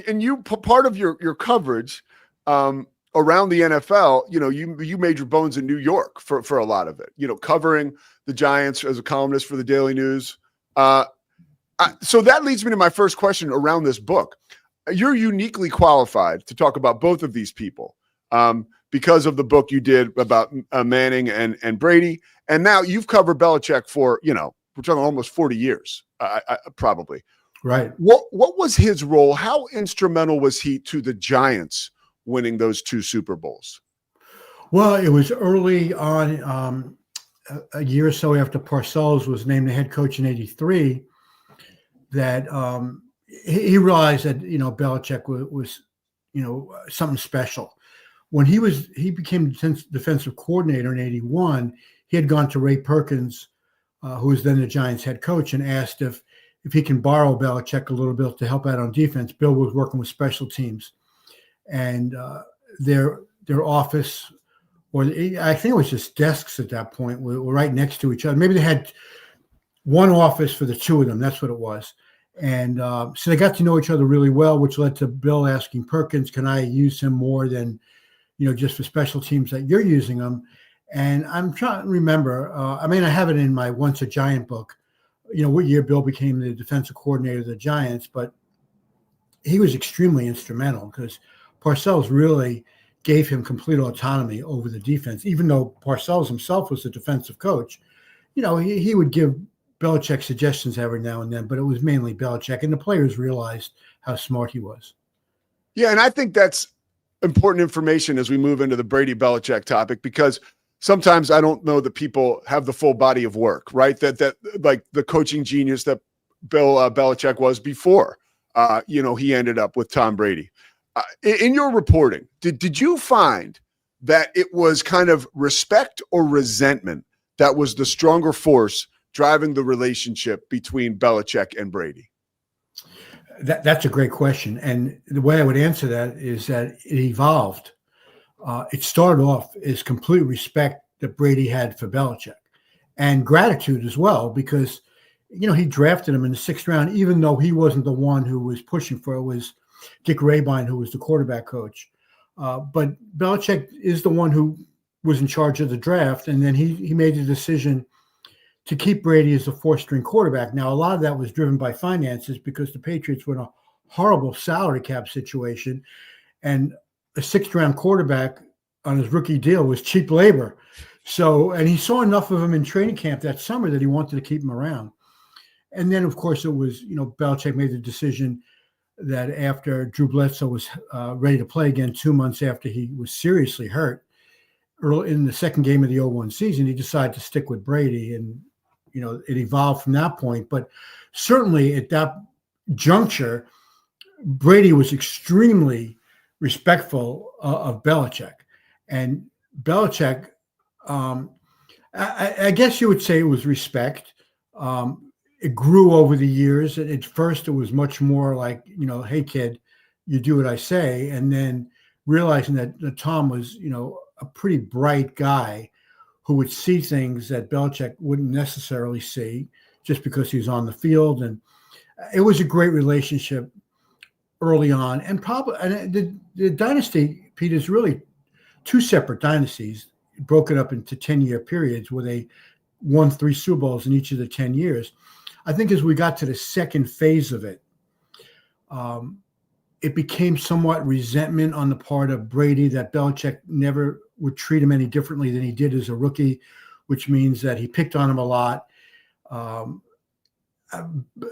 Speaker 12: And you, part of your coverage around the NFL, you made your bones in New York for a lot of it, covering the Giants as a columnist for the Daily News. So that leads me to my first question around this book. You're uniquely qualified to talk about both of these people because of the book you did about Manning and Brady. And now you've covered Belichick for, we're talking almost 40 years, probably.
Speaker 21: Right.
Speaker 12: What was his role? How instrumental was he to the Giants winning those 2 Super Bowls?
Speaker 21: Well, it was early on. a year or so after Parcells was named the head coach in '83 that he realized that Belichick was something special. When he became defensive coordinator in '81, he had gone to Ray Perkins, who was then the Giants head coach, and asked if he can borrow Belichick a little bit to help out on defense. Bill was working with special teams, and their office, or I think it was just desks at that point, were right next to each other. Maybe they had one office for the two of them. That's what it was. And so they got to know each other really well, which led to Bill asking Perkins, can I use him more than, just for special teams that you're using them? And I'm trying to remember, I have it in my Once a Giant book, what year Bill became the defensive coordinator of the Giants, but he was extremely instrumental because Parcells really gave him complete autonomy over the defense. Even though Parcells himself was the defensive coach, he would give Belichick suggestions every now and then, but it was mainly Belichick, and the players realized how smart he was.
Speaker 12: Yeah, and I think that's important information as we move into the Brady Belichick topic, because sometimes I don't know that people have the full body of work, right? That like the coaching genius that Bill Belichick was before, he ended up with Tom Brady. In your reporting, did you find that it was kind of respect or resentment that was the stronger force driving the relationship between Belichick and Brady?
Speaker 21: That's a great question. And the way I would answer that is that it evolved. It started off as complete respect that Brady had for Belichick and gratitude as well, because, he drafted him in the 6th round, even though he wasn't the one who was pushing for it. It was Dick Rabine, who was the quarterback coach. But Belichick is the one who was in charge of the draft. And then he made the decision to keep Brady as a 4th-string quarterback. Now, a lot of that was driven by finances because the Patriots were in a horrible salary cap situation, and a 6th-round quarterback on his rookie deal was cheap labor. So, and he saw enough of him in training camp that summer that he wanted to keep him around. And then, of course, it was, Belichick made the decision that after Drew Bledsoe was ready to play again 2 months after he was seriously hurt, early in the second game of the 0-1 season, he decided to stick with Brady, and it evolved from that point. But certainly at that juncture, Brady was extremely respectful of Belichick. And Belichick, I guess you would say it was respect. It grew over the years. At first, it was much more like, hey, kid, you do what I say. And then realizing that Tom was, a pretty bright guy who would see things that Belichick wouldn't necessarily see just because he was on the field. And it was a great relationship early on. And the dynasty, Pete, is really 2 separate dynasties broken up into 10-year periods where they won 3 Super Bowls in each of the 10 years. I think as we got to the second phase of it, it became somewhat resentment on the part of Brady that Belichick never would treat him any differently than he did as a rookie, which means that he picked on him a lot.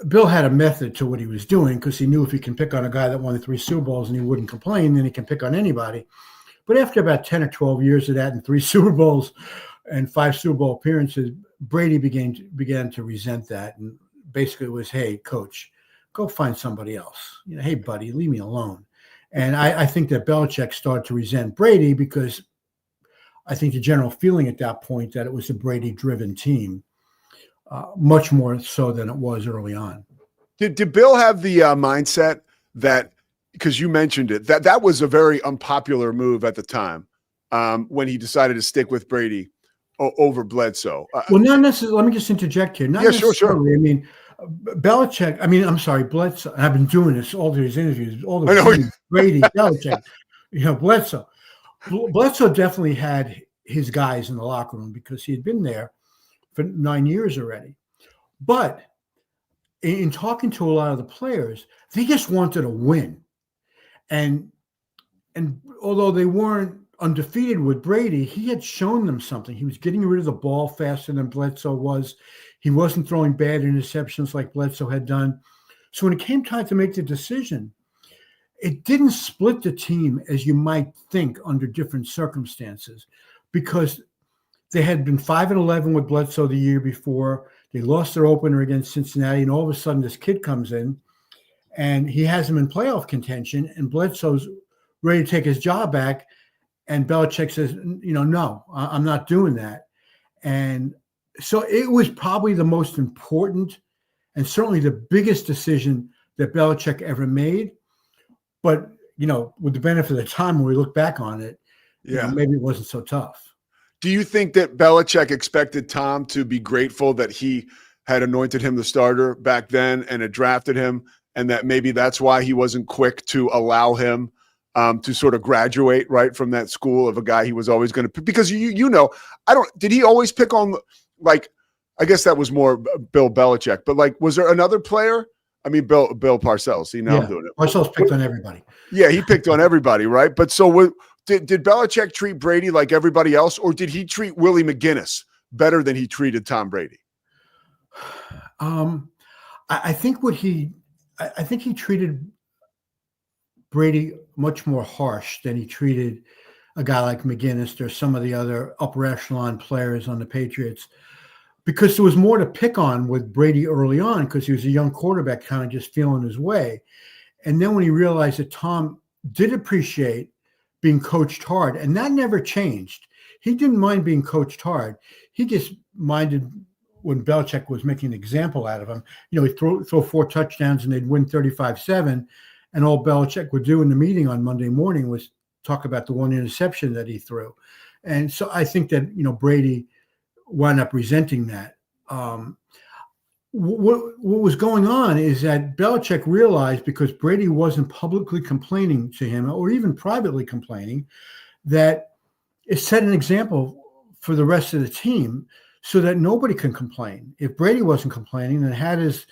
Speaker 21: Bill had a method to what he was doing because he knew if he can pick on a guy that won 3 Super Bowls and he wouldn't complain, then he can pick on anybody. But after about 10 or 12 years of that and 3 Super Bowls and 5 Super Bowl appearances, Brady began to resent that. And basically it was, hey, coach, go find somebody else. Hey, buddy, leave me alone. And I think that Belichick started to resent Brady because I think the general feeling at that point that it was a Brady-driven team, much more so than it was early on.
Speaker 12: Did Bill have the mindset that, because you mentioned it, that was a very unpopular move at the time when he decided to stick with Brady over Bledsoe?
Speaker 21: Well, not necessarily. Let me just interject here. Not necessarily.
Speaker 12: Sure.
Speaker 21: Belichick, Bledsoe, I've been doing this, all these interviews, all the Brady, Belichick, Bledsoe. Bledsoe definitely had his guys in the locker room because he had been there for 9 years already. But in talking to a lot of the players, they just wanted to win. And although they weren't undefeated with Brady, he had shown them something. He was getting rid of the ball faster than Bledsoe was. He wasn't throwing bad interceptions like Bledsoe had done. So when it came time to make the decision, it didn't split the team as you might think under different circumstances, because they had been 5-11 with Bledsoe the year before. They lost their opener against Cincinnati, and all of a sudden this kid comes in, and he has them in playoff contention, and Bledsoe's ready to take his job back, and Belichick says, no, I'm not doing that. And so it was probably the most important and certainly the biggest decision that Belichick ever made. But, with the benefit of the time, when we look back on it, maybe it wasn't so tough.
Speaker 12: Do you think that Belichick expected Tom to be grateful that he had anointed him the starter back then and had drafted him, and that maybe that's why he wasn't quick to allow him to sort of graduate right from that school of a guy he was always going to, because did he always pick on, like, I guess that was more Bill Belichick, but like, was there another player? I mean, Bill Parcells. See, now I'm doing it.
Speaker 21: Parcells picked on everybody.
Speaker 12: Yeah, he picked on everybody, right? But so did Belichick treat Brady like everybody else, or did he treat Willie McGinnis better than he treated Tom Brady?
Speaker 21: I think he treated Brady much more harsh than he treated a guy like McGinnis or some of the other upper echelon players on the Patriots, because there was more to pick on with Brady early on, because he was a young quarterback kind of just feeling his way. And then when he realized that Tom did appreciate being coached hard, and that never changed. He didn't mind being coached hard. He just minded when Belichick was making an example out of him. He'd throw 4 touchdowns and they'd win 35-7. And all Belichick would do in the meeting on Monday morning was talk about the one interception that he threw. And so I think that, Brady wound up resenting that. What was going on is that Belichick realized, because Brady wasn't publicly complaining to him or even privately complaining, that it set an example for the rest of the team so that nobody can complain. If Brady wasn't complaining, then had his,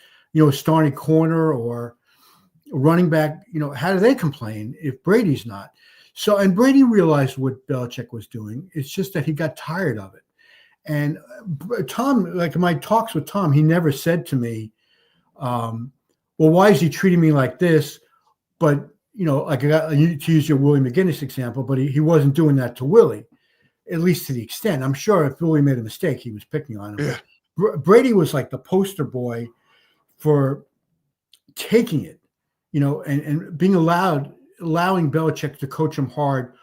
Speaker 21: starting corner or running back, how do they complain if Brady's not? So, and Brady realized what Belichick was doing. It's just that he got tired of it. And Tom, like in my talks with Tom, he never said to me, well, why is he treating me like this? But, like to use your Willie McGinnis example, but he wasn't doing that to Willie, at least to the extent. I'm sure if Willie made a mistake, he was picking on him. Yeah. Brady was like the poster boy for taking it, and being allowing Belichick to coach him hard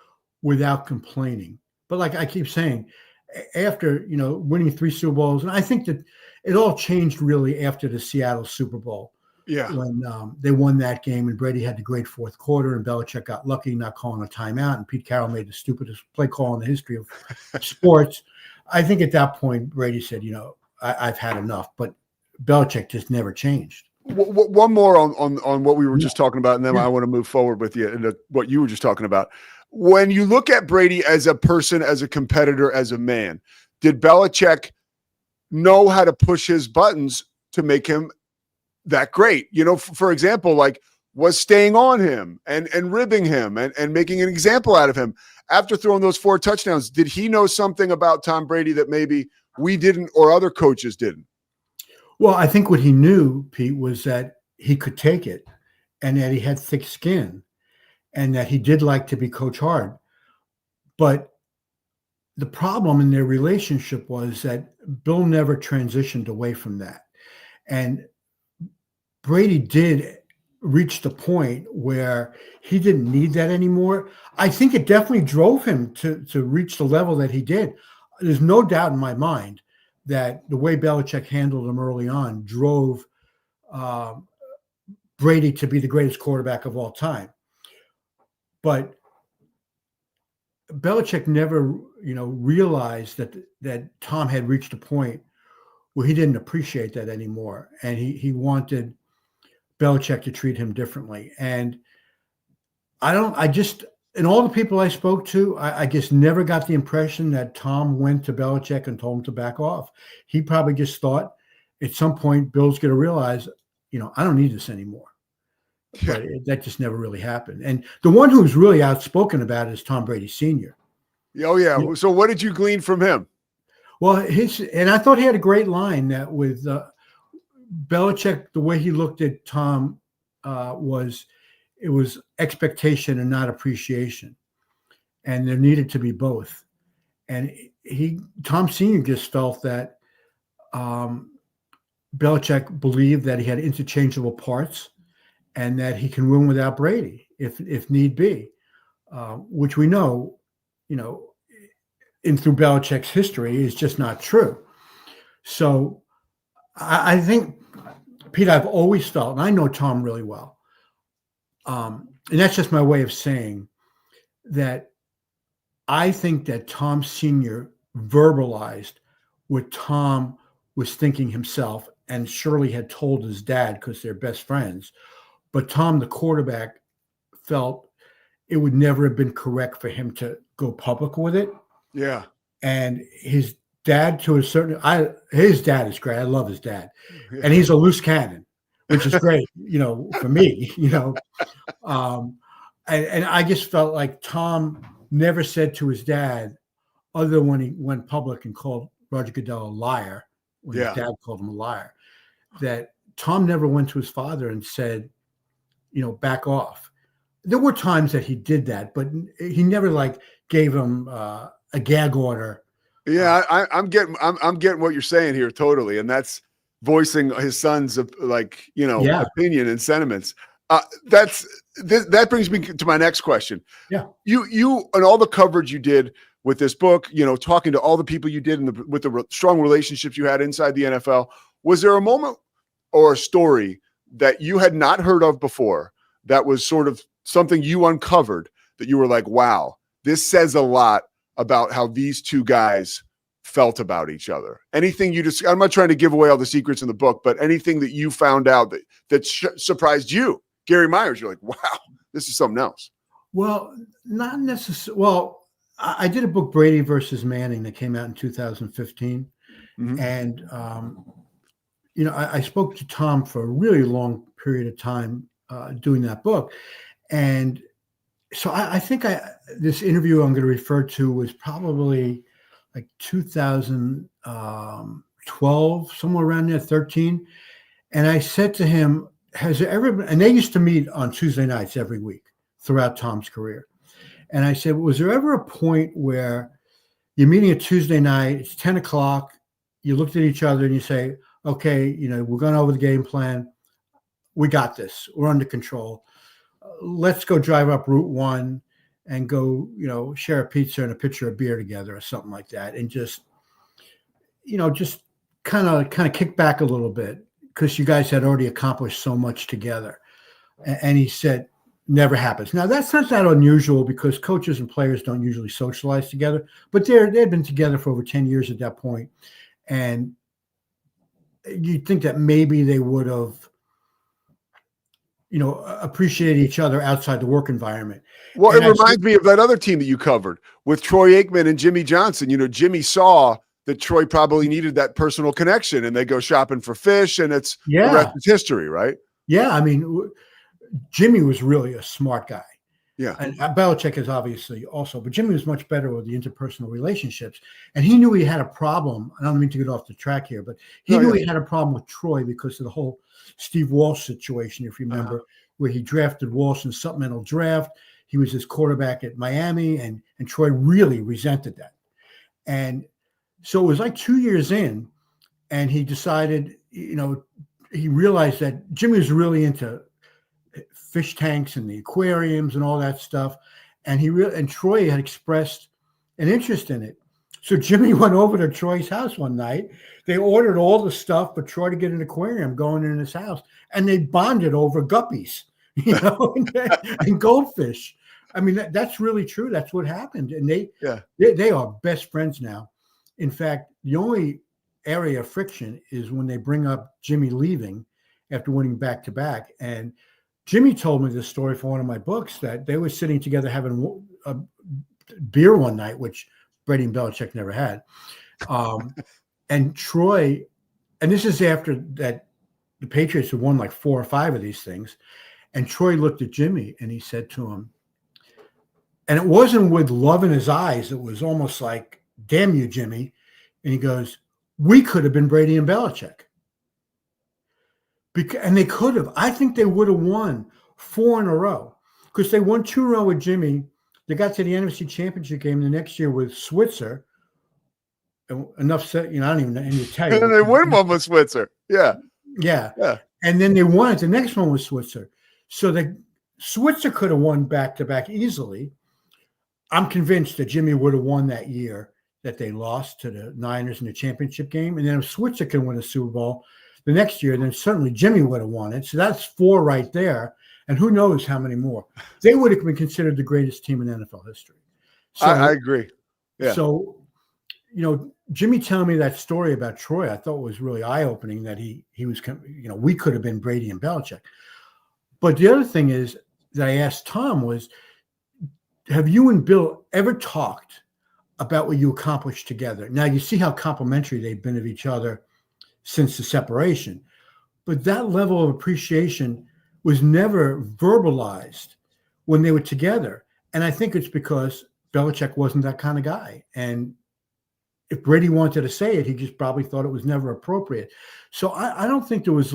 Speaker 21: without complaining. But like I keep saying, after, winning 3 Super Bowls, and I think that it all changed really after the Seattle Super Bowl.
Speaker 12: Yeah.
Speaker 21: When they won that game and Brady had the great fourth quarter and Belichick got lucky not calling a timeout and Pete Carroll made the stupidest play call in the history of sports. I think at that point, Brady said, I've had enough, but Belichick just never changed.
Speaker 12: One more on what we were just talking about, and then I want to move forward with you into what you were just talking about. When you look at Brady as a person, as a competitor, as a man, did Belichick know how to push his buttons to make him that great? For example, like, was staying on him and ribbing him and making an example out of him after throwing those 4 touchdowns. Did he know something about Tom Brady that maybe we didn't or other coaches didn't?
Speaker 21: Well, I think what he knew, Pete, was that he could take it and that he had thick skin and that he did like to be coached hard. But the problem in their relationship was that Bill never transitioned away from that. And Brady did reach the point where he didn't need that anymore. I think it definitely drove him to reach the level that he did. There's no doubt in my mind that the way Belichick handled him early on drove Brady to be the greatest quarterback of all time. But Belichick never, realized that Tom had reached a point where he didn't appreciate that anymore. And he wanted Belichick to treat him differently. And and all the people I spoke to, I just never got the impression that Tom went to Belichick and told him to back off. He probably just thought at some point Bill's going to realize, I don't need this anymore. But that just never really happened. And the one who's really outspoken about it is Tom Brady Sr.
Speaker 12: Oh, yeah. So what did you glean from him?
Speaker 21: Well, and I thought he had a great line that with Belichick, the way he looked at Tom it was expectation and not appreciation. And there needed to be both. And Tom Sr. just felt that Belichick believed that he had interchangeable parts and that he can win without Brady if need be, which we know, in through Belichick's history is just not true. So I think, Pete, I've always felt, and I know Tom really well, and that's just my way of saying that I think that Tom Sr. verbalized what Tom was thinking himself and surely had told his dad because they're best friends. But Tom, the quarterback, felt it would never have been correct for him to go public with it.
Speaker 12: Yeah.
Speaker 21: And his dad, his dad is great. I love his dad. Yeah. And he's a loose cannon, which is great, for me, and I just felt like Tom never said to his dad, other than when he went public and called Roger Goodell a liar, when his dad called him a liar, that Tom never went to his father and said, back off. There were times that he did that, but he never gave him a gag order.
Speaker 12: Yeah, I'm getting what you're saying here totally, and that's voicing his son's opinion and sentiments. That brings me to my next question.
Speaker 21: Yeah,
Speaker 12: you and all the coverage you did with this book, talking to all the people you did with the strong relationships you had inside the NFL. Was there a moment or a story that you had not heard of before that was sort of something you uncovered that you were like, wow, this says a lot about how these two guys felt about each other? Anything I'm not trying to give away all the secrets in the book, but anything that you found out that surprised you, Gary Myers, you're like, wow, this is something else.
Speaker 21: Well, not necessarily. Well, I did a book, Brady versus Manning, that came out in 2015. Mm-hmm. And, I spoke to Tom for a really long period of time doing that book. And so I think this interview I'm going to refer to was probably like 2012, somewhere around there, 13. And I said to him, has there ever been, and they used to meet on Tuesday nights every week throughout Tom's career. And I said, was there ever a point where you're meeting a Tuesday night, it's 10 o'clock, you looked at each other and you say, okay, we're going over the game plan. We got this. We're under control. Let's go drive up Route 1 and go, share a pizza and a pitcher of beer together or something like that. And just kind of kick back a little bit because you guys had already accomplished so much together. And he said, never happens. Now, that's not that unusual because coaches and players don't usually socialize together, but they had been together for over 10 years at that point. And you'd think that maybe they would have, appreciate each other outside the work environment.
Speaker 12: Well, and it reminds me of that other team that you covered with Troy Aikman and Jimmy Johnson. Jimmy saw that Troy probably needed that personal connection and they go shopping for fish and the rest is history, right?
Speaker 21: Yeah. I mean, Jimmy was really a smart guy.
Speaker 12: Yeah.
Speaker 21: And Belichick is obviously also, but Jimmy was much better with the interpersonal relationships. And he knew he had a problem. I don't mean to get off the track here, but he knew he had a problem with Troy because of the whole Steve Walsh situation, if you remember, where he drafted Walsh in supplemental draft. He was his quarterback at Miami, and Troy really resented that. And so it was like 2 years in, and he decided, he realized that Jimmy was really into fish tanks and the aquariums and all that stuff. And Troy had expressed an interest in it. So Jimmy went over to Troy's house one night. They ordered all the stuff for Troy to get an aquarium going in his house. And they bonded over guppies, and goldfish. I mean, that's really true. That's what happened. And they are best friends now. In fact, the only area of friction is when they bring up Jimmy leaving after winning back-to-back. And Jimmy told me this story for one of my books that they were sitting together having a beer one night, which Brady and Belichick never had. And Troy, and this is after that the Patriots had won like 4 or 5 of these things. And Troy looked at Jimmy and he said to him, and it wasn't with love in his eyes. It was almost like, damn you, Jimmy. And he goes, we could have been Brady and Belichick. And they could have. I think they would have won 4 in a row because they won 2 in a row with Jimmy. They got to the NFC Championship game the next year with Switzer, enough said, I don't even know. And you tell
Speaker 12: And then they win one with Switzer. Yeah.
Speaker 21: Yeah. And then they won it. The next one was Switzer. So Switzer could have won back-to-back easily. I'm convinced that Jimmy would have won that year that they lost to the Niners in the championship game. And then if Switzer can win a Super Bowl the next year, then certainly Jimmy would have won it. So that's 4 right there. And who knows how many more. They would have been considered the greatest team in NFL history. So,
Speaker 12: I agree. Yeah.
Speaker 21: So, Jimmy telling me that story about Troy, I thought was really eye-opening that he was, we could have been Brady and Belichick. But the other thing is that I asked Tom was, have you and Bill ever talked about what you accomplished together? Now, you see how complimentary they've been of each other since the separation. But that level of appreciation was never verbalized when they were together. And I think it's because Belichick wasn't that kind of guy. And if Brady wanted to say it, he just probably thought it was never appropriate. So I don't think there was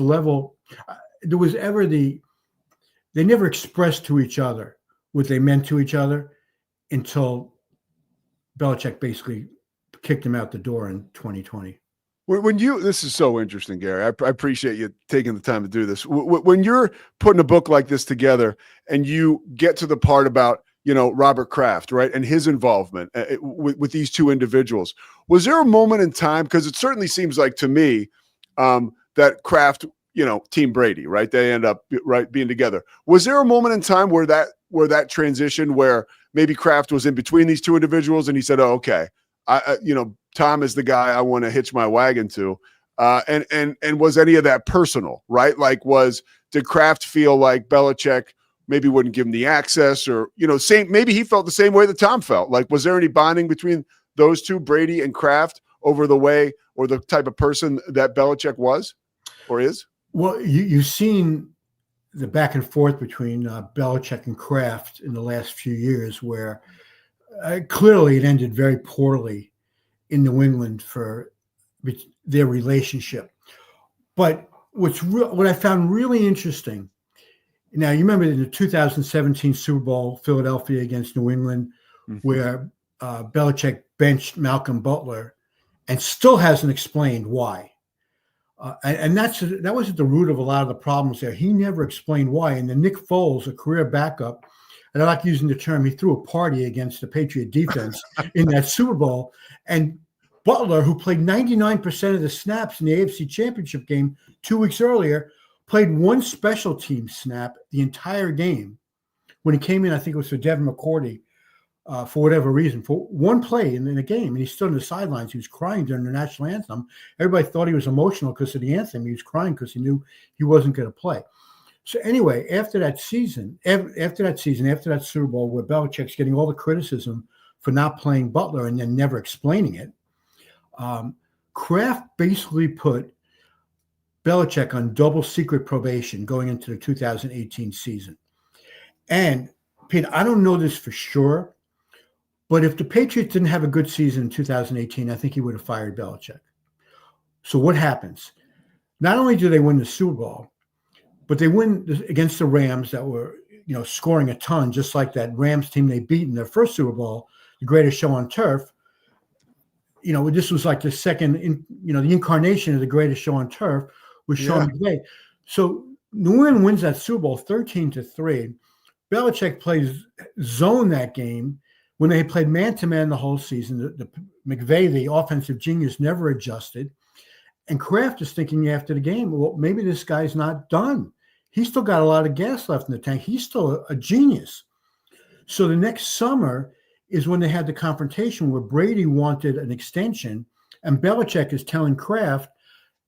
Speaker 21: they never expressed to each other what they meant to each other until Belichick basically kicked him out the door in 2020.
Speaker 12: This is so interesting, Gary. I appreciate you taking the time to do this. When you're putting a book like this together and you get to the part about, Robert Kraft, right, and his involvement with these two individuals, was there a moment in time, because it certainly seems like to me that Kraft, Team Brady, right, they end up being together. Was there a moment in time where that transition where maybe Kraft was in between these two individuals and he said, "Oh, okay, Tom is the guy I want to hitch my wagon to," and was any of that personal, right? Like, did Kraft feel like Belichick maybe wouldn't give him the access, or maybe he felt the same way that Tom felt? Like, was there any bonding between those two, Brady and Kraft, over the way or the type of person that Belichick was or is?
Speaker 21: Well, you've seen the back and forth between Belichick and Kraft in the last few years, where clearly it ended very poorly in New England for their relationship. But what I found really interesting, now you remember in the 2017 Super Bowl, Philadelphia against New England, where Belichick benched Malcolm Butler and still hasn't explained why. And that was at the root of a lot of the problems there. He never explained why. And then Nick Foles, a career backup, and I like using the term, he threw a party against the Patriot defense in that Super Bowl. And Butler, who played 99% of the snaps in the AFC Championship game 2 weeks earlier, played one special team snap the entire game. When he came in, I think it was for Devin McCourty, for whatever reason, for one play in the game. And he stood on the sidelines. He was crying during the national anthem. Everybody thought he was emotional because of the anthem. He was crying because he knew he wasn't going to play. So anyway, after that Super Bowl, where Belichick's getting all the criticism for not playing Butler and then never explaining it, Kraft basically put Belichick on double secret probation going into the 2018 season. And Pete, I don't know this for sure, but if the Patriots didn't have a good season in 2018, I think he would have fired Belichick. So what happens? Not only do they win the Super Bowl, but they win against the Rams that were, scoring a ton, just like that Rams team they beat in their first Super Bowl, the greatest show on turf. This was like the second, the incarnation of the greatest show on turf was Sean McVay. So New England wins that Super Bowl 13-3. Belichick plays zone that game when they played man-to-man the whole season. The McVay, the offensive genius, never adjusted. And Kraft is thinking after the game, well, maybe this guy's not done. He's still got a lot of gas left in the tank. He's still a genius. So the next summer is when they had the confrontation where Brady wanted an extension, and Belichick is telling Kraft,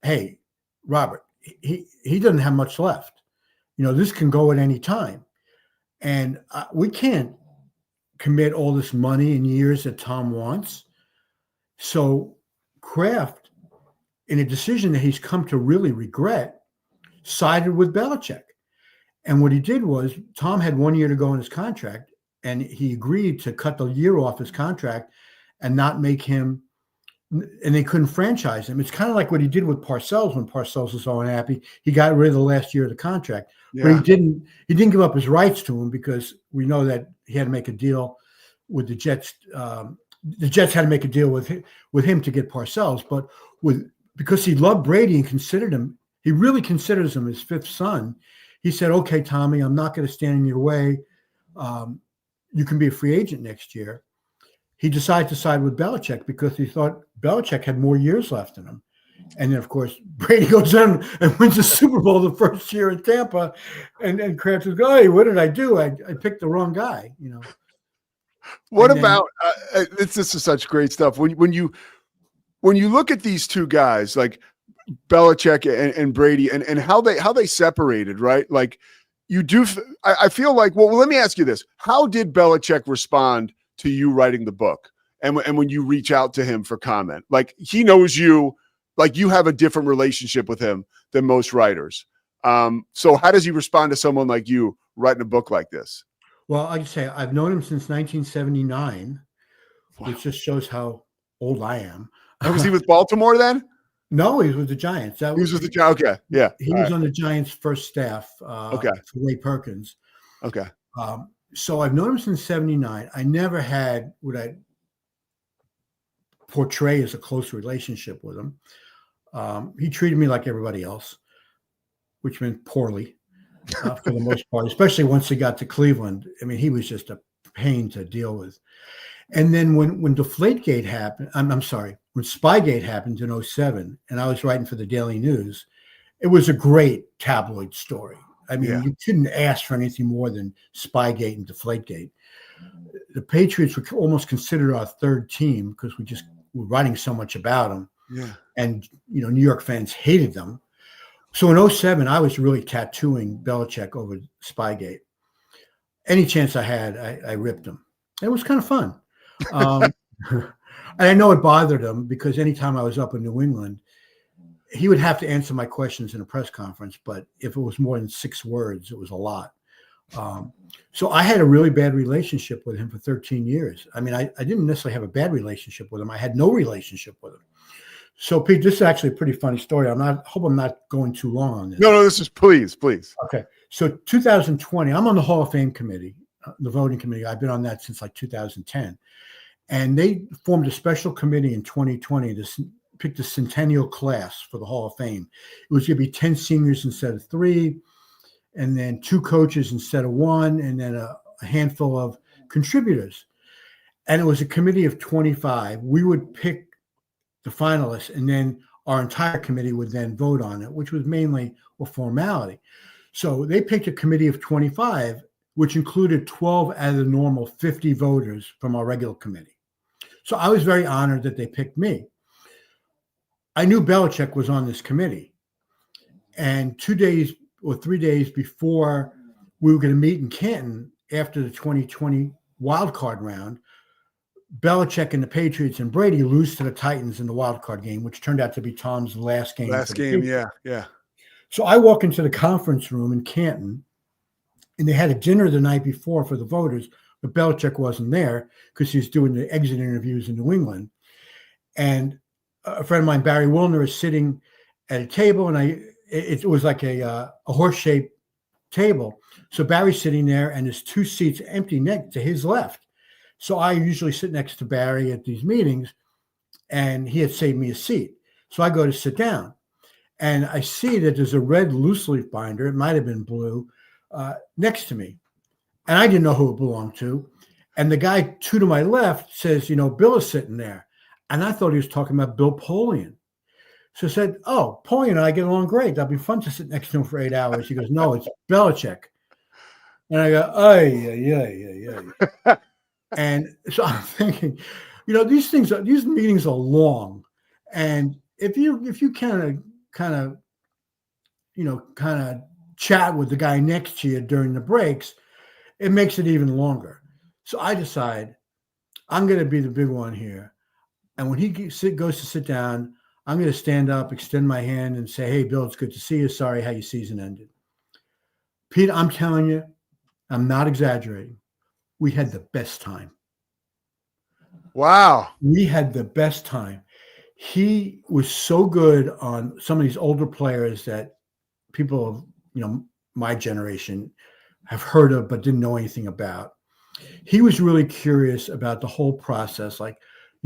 Speaker 21: "Hey, Robert, he doesn't have much left. This can go at any time. And we can't commit all this money and years that Tom wants." So Kraft, in a decision that he's come to really regret, sided with Belichick. And what he did was, Tom had 1 year to go in his contract, and he agreed to cut the year off his contract and not make him, and they couldn't franchise him. It's kind of like what he did with Parcells when Parcells was so unhappy. He got rid of the last year of the contract. Yeah. But he didn't give up his rights to him, because we know that he had to make a deal with the Jets the Jets had to make a deal with him to get Parcells, but because he loved Brady and considered him, he really considers him his fifth son. He said, "Okay, Tommy, I'm not going to stand in your way. You can be a free agent next year." He decided to side with Belichick because he thought Belichick had more years left in him. And then, of course, Brady goes in and wins the Super Bowl the first year in Tampa, and Kraft goes, "Hey, what did I do? I picked the wrong guy."
Speaker 12: What about this is such great stuff. When you look at these two guys, like Belichick and Brady, and how they separated, right? Like you do. I feel like, well, let me ask you this: how did Belichick respond to you writing the book, and when you reach out to him for comment? Like, he knows you, like you have a different relationship with him than most writers. So how does he respond to someone like you writing a book like this?
Speaker 21: Well, I can say I've known him since 1979, which just shows how old I am.
Speaker 12: Was he with Baltimore then?
Speaker 21: No, he was with the Giants.
Speaker 12: He was with the Giants. Okay, yeah.
Speaker 21: He was on the Giants' first staff. For Ray Perkins.
Speaker 12: Okay.
Speaker 21: So I've known him since 79. I never had what I portray as a close relationship with him. He treated me like everybody else, which meant poorly for the most part, especially once he got to Cleveland. I mean, he was just a pain to deal with. And then when Deflategate happened, I'm sorry, when Spygate happened in 2007, and I was writing for the Daily News, it was a great tabloid story. I mean, you couldn't ask for anything more than Spygate and Deflategate. The Patriots were almost considered our third team because we just were writing so much about them.
Speaker 12: Yeah.
Speaker 21: And, New York fans hated them. So in 2007, I was really tattooing Belichick over Spygate. Any chance I had, I ripped him. It was kind of fun. And I know it bothered him because anytime I was up in New England, he would have to answer my questions in a press conference. But if it was more than 6 words, it was a lot. So I had a really bad relationship with him for 13 years. I mean, I didn't necessarily have a bad relationship with him. I had no relationship with him. So, Pete, this is actually a pretty funny story. Hope I'm not going too long on this.
Speaker 12: No, this is please.
Speaker 21: Okay. So 2020, I'm on the Hall of Fame committee, the voting committee. I've been on that since like 2010. And they formed a special committee in 2020 to pick the centennial class for the Hall of Fame. It was going to be 10 seniors instead of 3, and then 2 coaches instead of 1, and then a handful of contributors. And it was a committee of 25. We would pick the finalists, and then our entire committee would then vote on it, which was mainly a formality. So they picked a committee of 25, which included 12 out of the normal 50 voters from our regular committee. So I was very honored that they picked me. I knew Belichick was on this committee. And 2 days or 3 days before we were going to meet in Canton after the 2020 wild card round, Belichick and the Patriots and Brady lose to the Titans in the wild card game, which turned out to be Tom's last game.
Speaker 12: Yeah.
Speaker 21: So I walk into the conference room in Canton, and they had a dinner the night before for the voters, but Belichick wasn't there because he was doing the exit interviews in New England. And a friend of mine, Barry Wilner, is sitting at a table, and it was like a horse-shaped table. So Barry's sitting there, and there's 2 seats empty next to his left. So I usually sit next to Barry at these meetings, and he had saved me a seat. So I go to sit down, and I see that there's a red loose leaf binder, it might have been blue, next to me. And I didn't know who it belonged to. And the guy 2 to my left says, Bill is sitting there. And I thought he was talking about Bill Polian. So I said, "Oh, Polian and I get along great. That'll be fun to sit next to him for 8 hours." He goes, "No, it's Belichick." And I go, yeah. And so I'm thinking, these meetings are long, and if you kind of chat with the guy next to you during the breaks, it makes it even longer. So I decide I'm going to be the big one here, and when he goes to sit down, I'm going to stand up, extend my hand, and say, "Hey, Bill, it's good to see you. Sorry how your season ended." Pete, I'm telling you, I'm not exaggerating. We had the best time.
Speaker 12: Wow.
Speaker 21: We had the best time. He was so good on some of these older players that people of, my generation have heard of but didn't know anything about. He was really curious about the whole process. Like,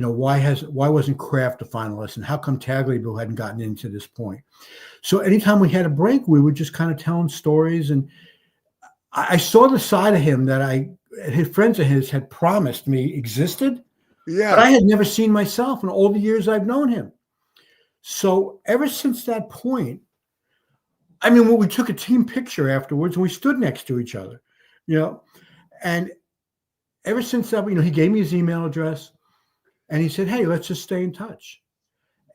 Speaker 21: why wasn't Kraft a finalist, and how come Tagliabue hadn't gotten into this point? So anytime we had a break, we would just kind of tell him stories, and I saw the side of him that his friends of his had promised me existed,
Speaker 12: Yeah.
Speaker 21: but I had never seen myself in all the years I've known him. So ever since that point, we took a team picture afterwards and we stood next to each other, and ever since that, he gave me his email address and he said, hey, let's just stay in touch.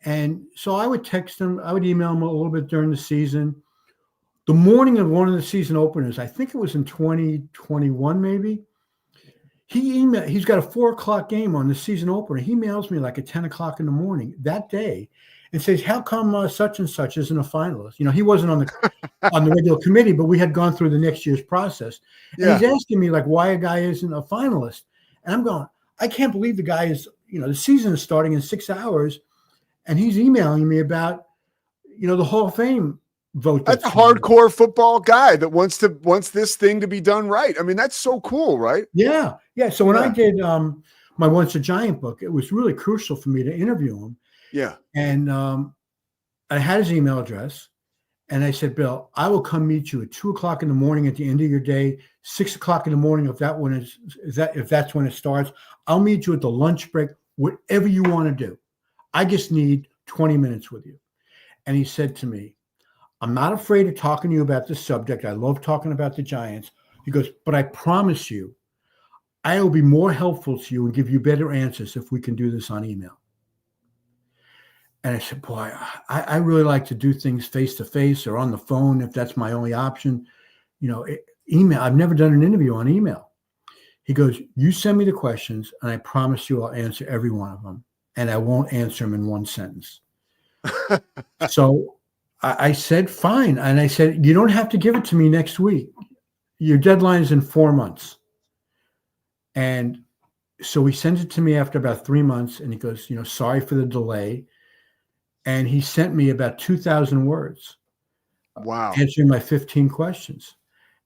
Speaker 21: And so I would text him, I would email him a little bit during the season. The morning of one of the season openers, I think it was in 2021, maybe, he's got a 4:00 game on the season opener. He mails me like at 10 o'clock in the morning that day and says, how come such and such isn't a finalist? He wasn't on the regular committee, but we had gone through the next year's process. And he's asking me like why a guy isn't a finalist. And I'm going, I can't believe the guy is, the season is starting in 6 hours and he's emailing me about, the Hall of Fame vote.
Speaker 12: That's a hardcore football guy that wants this thing to be done right. I mean, that's so cool, right?
Speaker 21: Yeah. Yeah. So when I did my Once a Giant book, it was really crucial for me to interview him.
Speaker 12: Yeah.
Speaker 21: And I had his email address and I said, Bill, I will come meet you at 2:00 in the morning at the end of your day, 6:00 in the morning. If that's when it starts, I'll meet you at the lunch break, whatever you want to do. I just need 20 minutes with you. And he said to me, I'm not afraid of talking to you about this subject. I love talking about the Giants. He goes, but I promise you, I will be more helpful to you and give you better answers if we can do this on email. And I said, boy, I really like to do things face to face or on the phone if that's my only option. Email. I've never done an interview on email. He goes, you send me the questions and I promise you I'll answer every one of them. And I won't answer them in one sentence. So I said, fine. And I said, you don't have to give it to me next week. Your deadline is in 4 months. And so he sends it to me after about 3 months. And he goes, sorry for the delay. And he sent me about 2,000 words.
Speaker 12: Wow.
Speaker 21: Answering my 15 questions.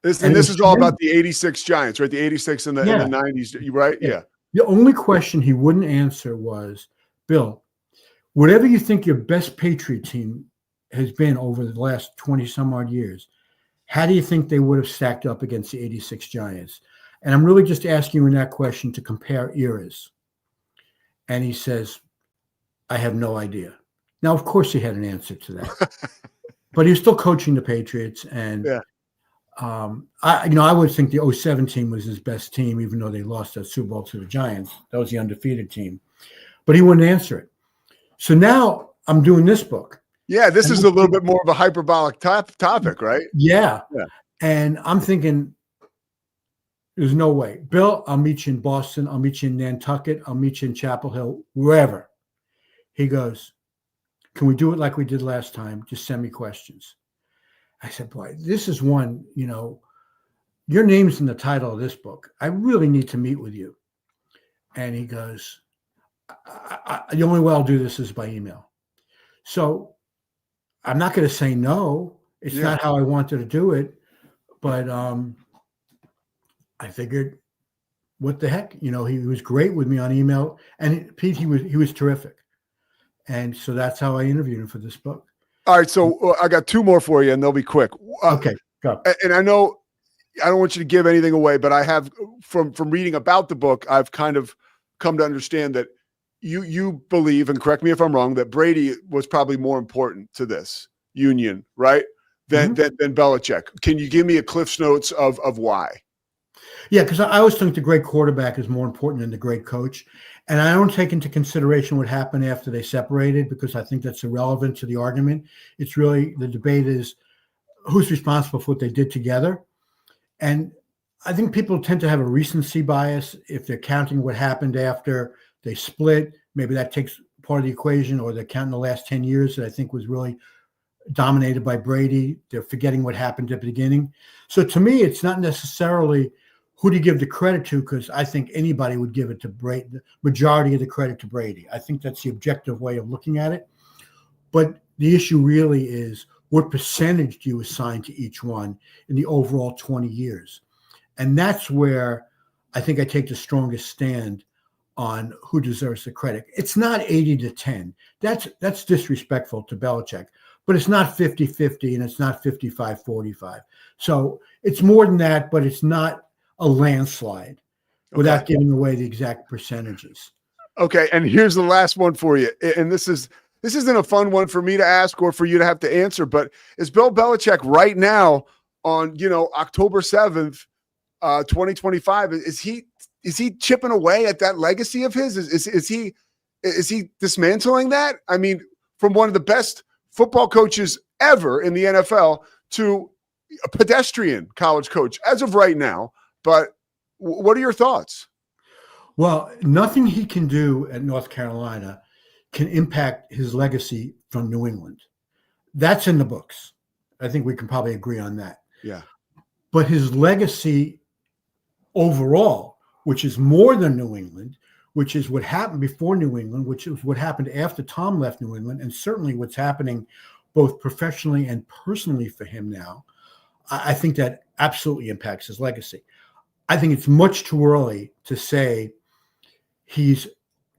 Speaker 12: This is all about the 86 Giants, right? The 86 in the 90s, right? Yeah.
Speaker 21: The only question he wouldn't answer was, Bill, whatever you think your best Patriot team has been over the last 20 some odd years, how do you think they would have stacked up against the 86 Giants? And I'm really just asking you in that question to compare eras. And he says, I have no idea. Now, of course, he had an answer to that, but he was still coaching the Patriots. And I would think the 07 team was his best team, even though they lost that Super Bowl to the Giants. That was the undefeated team, but he wouldn't answer it. So now I'm doing this book.
Speaker 12: Yeah, this is a little bit more of a hyperbolic topic, right?
Speaker 21: Yeah. And I'm thinking, there's no way. Bill, I'll meet you in Boston. I'll meet you in Nantucket. I'll meet you in Chapel Hill, wherever. He goes, can we do it like we did last time? Just send me questions. I said, boy, this is one, your name's in the title of this book. I really need to meet with you. And he goes, the only way I'll do this is by email. So I'm not going to say no. It's not how I wanted to do it. But I figured, what the heck? He was great with me on email. And Pete, he was terrific. And so that's how I interviewed him for this book.
Speaker 12: All right. So I got 2 more for you and they'll be quick.
Speaker 21: Okay, go.
Speaker 12: And I know I don't want you to give anything away, but I have from reading about the book, I've kind of come to understand that you believe, and correct me if I'm wrong, that Brady was probably more important to this union, right? Than Belichick. Can you give me a Cliff's Notes of why?
Speaker 21: Yeah, because I always think the great quarterback is more important than the great coach. And I don't take into consideration what happened after they separated, because I think that's irrelevant to the argument. It's really, the debate is who's responsible for what they did together. And I think people tend to have a recency bias if they're counting what happened after they split. Maybe that takes part of the equation, or they're counting the last 10 years that I think was really dominated by Brady. They're forgetting what happened at the beginning. So to me, it's not necessarily who do you give the credit to, because I think anybody would give it to Brady, the majority of the credit to Brady. I think that's the objective way of looking at it. But the issue really is, what percentage do you assign to each one in the overall 20 years? And that's where I think I take the strongest stand on who deserves the credit. It's not 80-10. That's disrespectful to Belichick, but it's not 50-50 and it's not 55-45. So it's more than that, but it's not a landslide without giving away the exact percentages.
Speaker 12: Okay, and here's the last one for you. And this isn't a fun one for me to ask or for you to have to answer, but is Bill Belichick right now on, October 7th, 2025, is he chipping away at that legacy of his? Is he dismantling that? I mean, from one of the best football coaches ever in the NFL to a pedestrian college coach as of right now. But what are your thoughts?
Speaker 21: Well, nothing he can do at North Carolina can impact his legacy from New England. That's in the books. I think we can probably agree on that.
Speaker 12: Yeah.
Speaker 21: But his legacy overall, which is more than New England, which is what happened before New England, which is what happened after Tom left New England, and certainly what's happening both professionally and personally for him now, I think that absolutely impacts his legacy. I think it's much too early to say he's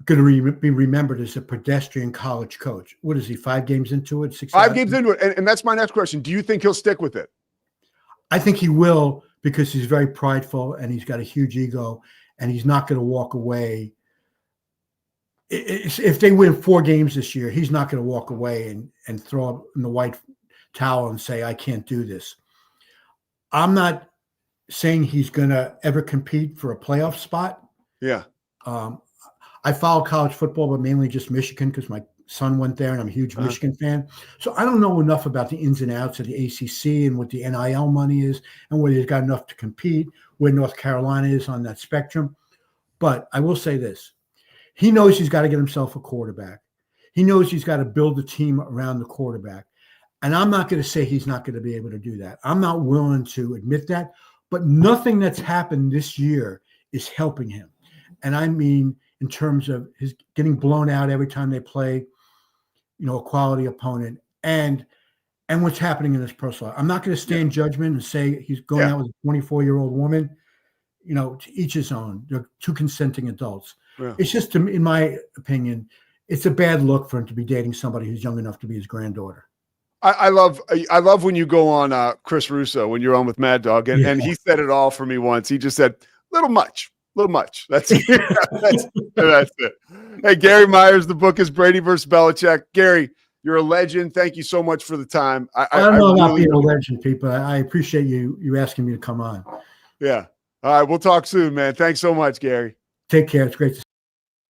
Speaker 21: going to be remembered as a pedestrian college coach. What is he, 5 games into it?
Speaker 12: 5 games into it. And that's my next question. Do you think he'll stick with it?
Speaker 21: I think he will, because he's very prideful and he's got a huge ego, and he's not going to walk away. If they win 4 games this year, he's not going to walk away and throw up in the white towel and say, I can't do this. I'm not saying he's going to ever compete for a playoff spot.
Speaker 12: Yeah.
Speaker 21: I follow college football, but mainly just Michigan because my son went there and I'm a huge Michigan fan. So I don't know enough about the ins and outs of the ACC and what the NIL money is and whether he's got enough to compete, where North Carolina is on that spectrum. But I will say this. He knows he's got to get himself a quarterback. He knows he's got to build a team around the quarterback. And I'm not going to say he's not going to be able to do that. I'm not willing to admit that. But nothing that's happened this year is helping him. And I mean, in terms of his getting blown out every time they play, a quality opponent, and what's happening in his personal life. I'm not going to stand judgment and say he's going out with a 24-year-old woman. To each his own. They're 2 consenting adults. Yeah. It's just, in my opinion, it's a bad look for him to be dating somebody who's young enough to be his granddaughter.
Speaker 12: I love when you go on Chris Russo, when you're on with Mad Dog, and he said it all for me once. He just said, little much. That's that's it. Hey, Gary Myers, the book is Brady versus Belichick. Gary, you're a legend. Thank you so much for the time.
Speaker 21: I don't know about being a legend, people. I appreciate you asking me to come on.
Speaker 12: Yeah. All right. We'll talk soon, man. Thanks so much, Gary.
Speaker 21: Take care. It's great to see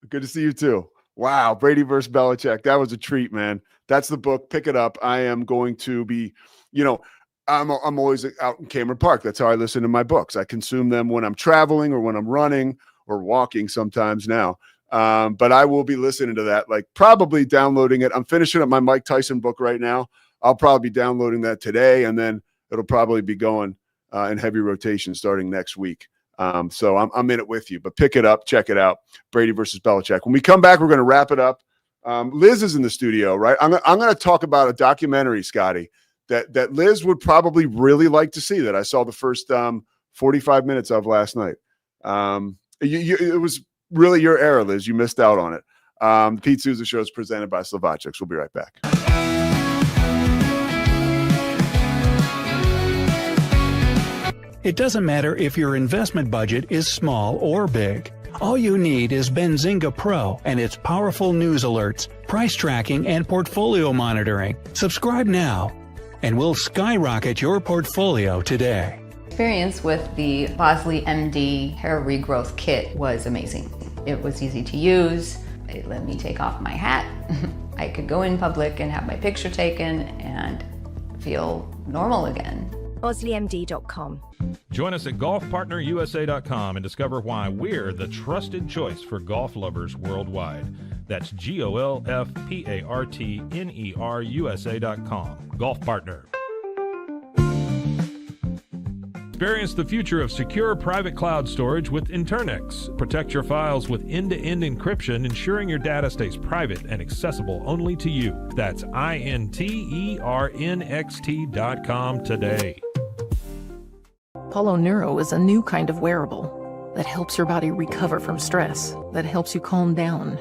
Speaker 21: you.
Speaker 12: Good to see you too. Wow. Brady versus Belichick. That was a treat, man. That's the book. Pick it up. I am going to be, I'm always out in Cameron Park. That's how I listen to my books. I consume them when I'm traveling or when I'm running or walking sometimes now. But I will be listening to that, like probably downloading it. I'm finishing up my Mike Tyson book right now. I'll probably be downloading that today, and then it'll probably be going in heavy rotation starting next week. So I'm in it with you, but pick it up, check it out. Brady versus Belichick. When we come back, we're going to wrap it up. Liz is in the studio, right? I'm going to talk about a documentary, Scotty, that Liz would probably really like to see, that I saw the first 45 minutes of last night. It was really your era, Liz. You missed out on it. The Pete Sousa Show is presented by Slovakics. We'll be right back.
Speaker 1: It doesn't matter if your investment budget is small or big. All you need is Benzinga Pro and its powerful news alerts, price tracking, and portfolio monitoring. Subscribe now, and we'll skyrocket your portfolio today.
Speaker 22: Experience with the Bosley MD hair regrowth kit was amazing. It was easy to use. It let me take off my hat. I could go in public and have my picture taken and feel normal again.
Speaker 23: BosleyMD.com.
Speaker 6: Join us at golfpartnerusa.com and discover why we're the trusted choice for golf lovers worldwide. That's GOLFPARTNERUSA.com. Golf Partner. Experience the future of secure private cloud storage with Internix. Protect your files with end-to-end encryption, ensuring your data stays private and accessible only to you. That's INTERNXT.com today.
Speaker 24: Polo Neuro is a new kind of wearable.
Speaker 3: that helps your body recover from stress, that helps you calm down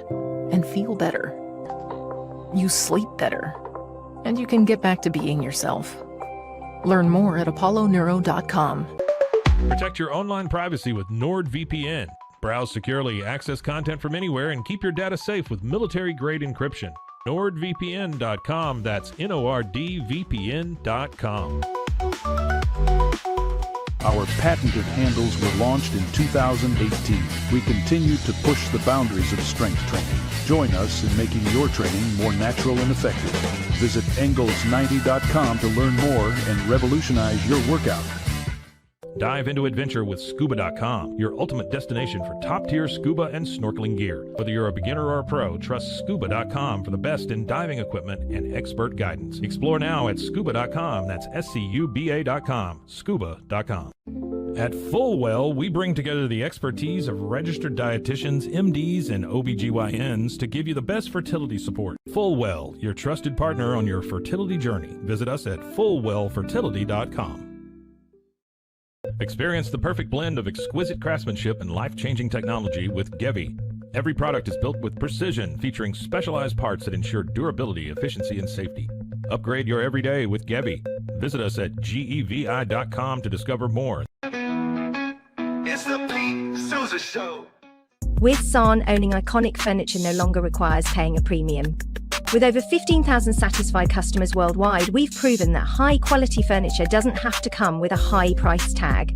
Speaker 3: and feel better. You sleep better, and you can get back to being yourself. Learn more at apolloneuro.com.
Speaker 6: Protect your online privacy with NordVPN. Browse securely, access content from anywhere, and keep your data safe with military-grade encryption. NordVPN.com. That's NORDVPN.com.
Speaker 4: Our patented handles were launched in 2018. We continue to push the boundaries of strength training. Join us in making your training more natural and effective. Visit Engels90.com to learn more and revolutionize your workout.
Speaker 6: Dive into adventure with Scuba.com, your ultimate destination for top-tier scuba and snorkeling gear. Whether you're a beginner or a pro, trust Scuba.com for the best in diving equipment and expert guidance. Explore now at Scuba.com. That's SCUBA.com. Scuba.com. At Fullwell, we bring together the expertise of registered dietitians, MDs, and OBGYNs to give you the best fertility support. Fullwell, your trusted partner on your fertility journey. Visit us at FullwellFertility.com. Experience the perfect blend of exquisite craftsmanship and life-changing technology with Gevi. Every product is built with precision, featuring specialized parts that ensure durability, efficiency, and safety. Upgrade your everyday with Gevi. Visit us at GEVI.com to discover more.
Speaker 5: It's the Pete Sousa Show.
Speaker 24: With San, owning iconic furniture no longer requires paying a premium. With over 15,000 satisfied customers worldwide, we've proven that high-quality furniture doesn't have to come with a high price tag.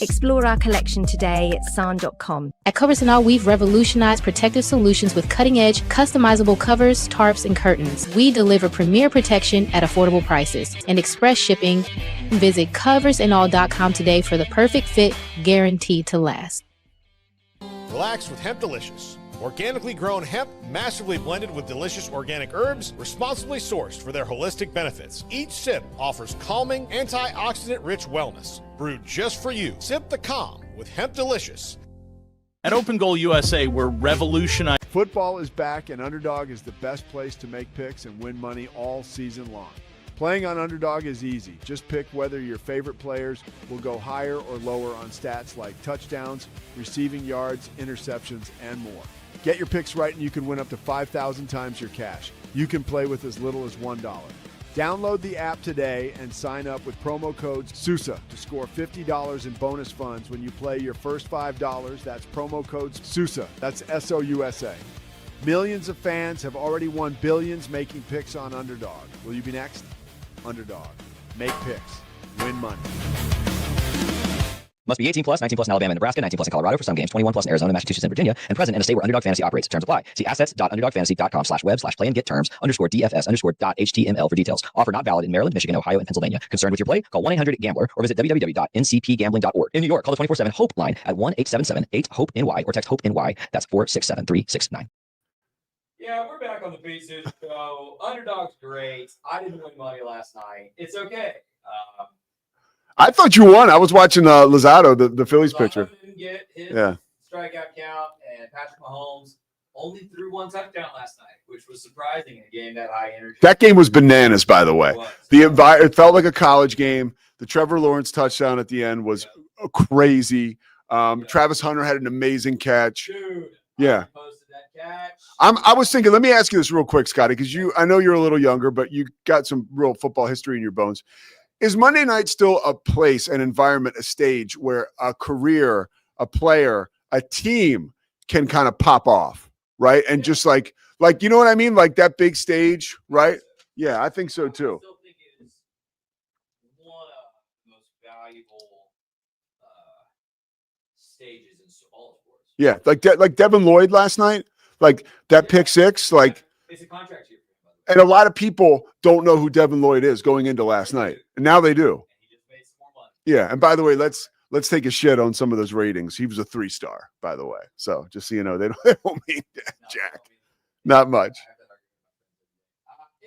Speaker 24: Explore our collection today at san.com.
Speaker 25: At Covers & All, we've revolutionized protective solutions with cutting-edge, customizable covers, tarps, and curtains. We deliver premier protection at affordable prices and express shipping. Visit coversandall.com today for the perfect fit, guaranteed to last.
Speaker 26: Relax with Hemp Delicious. Organically grown hemp, massively blended with delicious organic herbs, responsibly sourced for their holistic benefits. Each sip offers calming, antioxidant-rich wellness. Brewed just for you. Sip the calm with Hemp Delicious.
Speaker 27: At Open Goal USA, we're revolutionizing.
Speaker 12: Football is back, and Underdog is the best place to make picks and win money all season long. Playing on Underdog is easy. Just pick whether your favorite players will go higher or lower on stats like touchdowns, receiving yards, interceptions, and more. Get your picks right and you can win up to 5,000 times your cash. You can play with as little as $1. Download the app today and sign up with promo code SOUSA to score $50 in bonus funds when you play your first $5. That's promo code SOUSA. That's SOUSA. Millions of fans have already won billions making picks on Underdog. Will you be next? Underdog. Make picks. Win money.
Speaker 28: Must be 18 plus, 19 plus in Alabama and Nebraska, 19 plus in Colorado for some games, 21 plus in Arizona, Massachusetts, and Virginia, and present in a state where Underdog Fantasy operates. Terms apply. See assets.underdogfantasy.com/web/play-and-get-terms_DFS_HTML for details. Offer not valid in Maryland, Michigan, Ohio, and Pennsylvania. Concerned with your play? Call 1-800-GAMBLER or visit www.ncpgambling.org. In New York, call the 24/7 HOPE line at 1-877-8-HOPE-NY or text HOPE-NY. That's 467-369.
Speaker 20: Yeah, we're back on the Pete Sousa Show. Underdog's great. I didn't win money last night. It's okay.
Speaker 12: I thought you won. I was watching Lozado, the Phillies pitcher.
Speaker 20: Didn't get his
Speaker 12: strikeout
Speaker 20: count, and Patrick Mahomes only threw one touchdown last night, which was surprising in a game that high energy.
Speaker 12: That game was bananas, by the way. It felt like a college game. The Trevor Lawrence touchdown at the end was crazy. Travis Hunter had an amazing catch.
Speaker 20: Dude,
Speaker 12: yeah.
Speaker 20: Posted that catch.
Speaker 12: I was thinking, let me ask you this real quick, Scotty, because I know you're a little younger, but you got some real football history in your bones. Is Monday night still a place, an environment, a stage where a career, a player, a team can kind of pop off, right? And just like you know what I mean? Like that big stage, right? Yeah, I think so too.
Speaker 20: I still think it is one of the most valuable stages in all sports.
Speaker 12: Yeah, like Devin Lloyd last night, like that pick six, like
Speaker 20: it's a contract year.
Speaker 12: And a lot of people don't know who Devin Lloyd is going into last night. And now they do. Yeah. And by the way, let's take a shit on some of those ratings. He was a 3-star, by the way. So just so you know, they don't mean jack. Not much.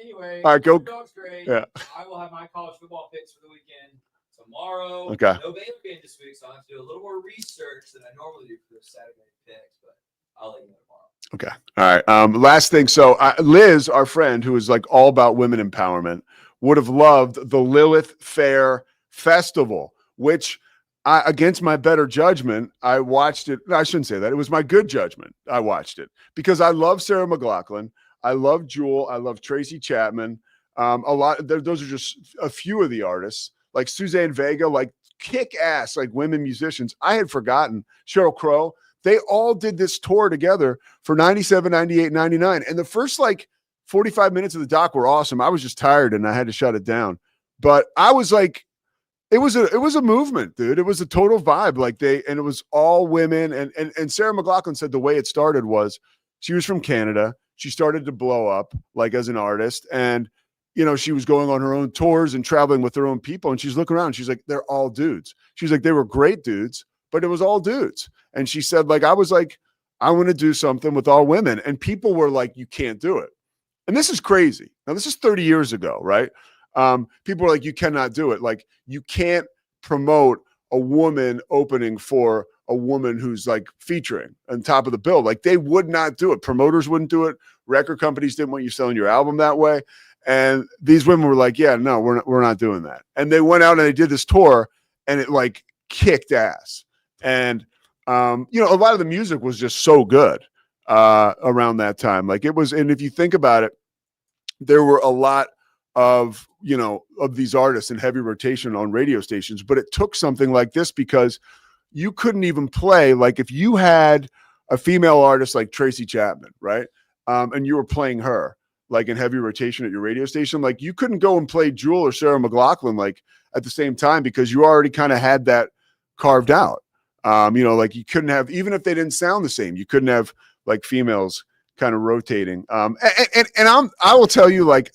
Speaker 20: Anyway,
Speaker 12: all right, go.
Speaker 20: Great.
Speaker 12: Yeah.
Speaker 20: I will have my college football picks for the weekend tomorrow.
Speaker 12: Okay.
Speaker 20: No Baylor game this week, so I have to do a little more research than I normally do for the Saturday picks, but I'll let you know tomorrow.
Speaker 12: Okay. All right. Last thing. So Liz, our friend, who is like all about women empowerment, would have loved the Lilith Fair Festival, which against my better judgment, I watched it. I shouldn't say that. It was my good judgment. I watched it because I love Sarah McLachlan. I love Jewel. I love Tracy Chapman. Those are just a few of the artists, like Suzanne Vega, like kick ass, like women musicians. I had forgotten Sheryl Crow. They all did this tour together for 97, 98, 99. And the first like 45 minutes of the doc were awesome. I was just tired and I had to shut it down. But I was like, it was a movement, dude. It was a total vibe. And it was all women. And Sarah McLachlan said the way it started was she was from Canada. She started to blow up like as an artist. And, you know, she was going on her own tours and traveling with her own people. And she's looking around. And she's like, they're all dudes. She's like, they were great dudes, but it was all dudes. And she said, like, I was like, I want to do something with all women. And people were like, you can't do it. And this is crazy. Now, this is 30 years ago, right? People were like, you cannot do it. Like, you can't promote a woman opening for a woman who's like featuring on top of the bill. Like, they would not do it. Promoters wouldn't do it. Record companies didn't want you selling your album that way. And these women were like, yeah, no, we're not doing that. And they went out and they did this tour and it like kicked ass. And, you know, a lot of the music was just so good around that time. Like it was, and if you think about it, there were a lot of, you know, of these artists in heavy rotation on radio stations, but it took something like this because you couldn't even play. Like if you had a female artist like Tracy Chapman, right? And you were playing her like in heavy rotation at your radio station, like you couldn't go and play Jewel or Sarah McLachlan like at the same time because you already kind of had that carved out. You know, like you couldn't have, even if they didn't sound the same, you couldn't have like females kind of rotating. And I will tell you, like,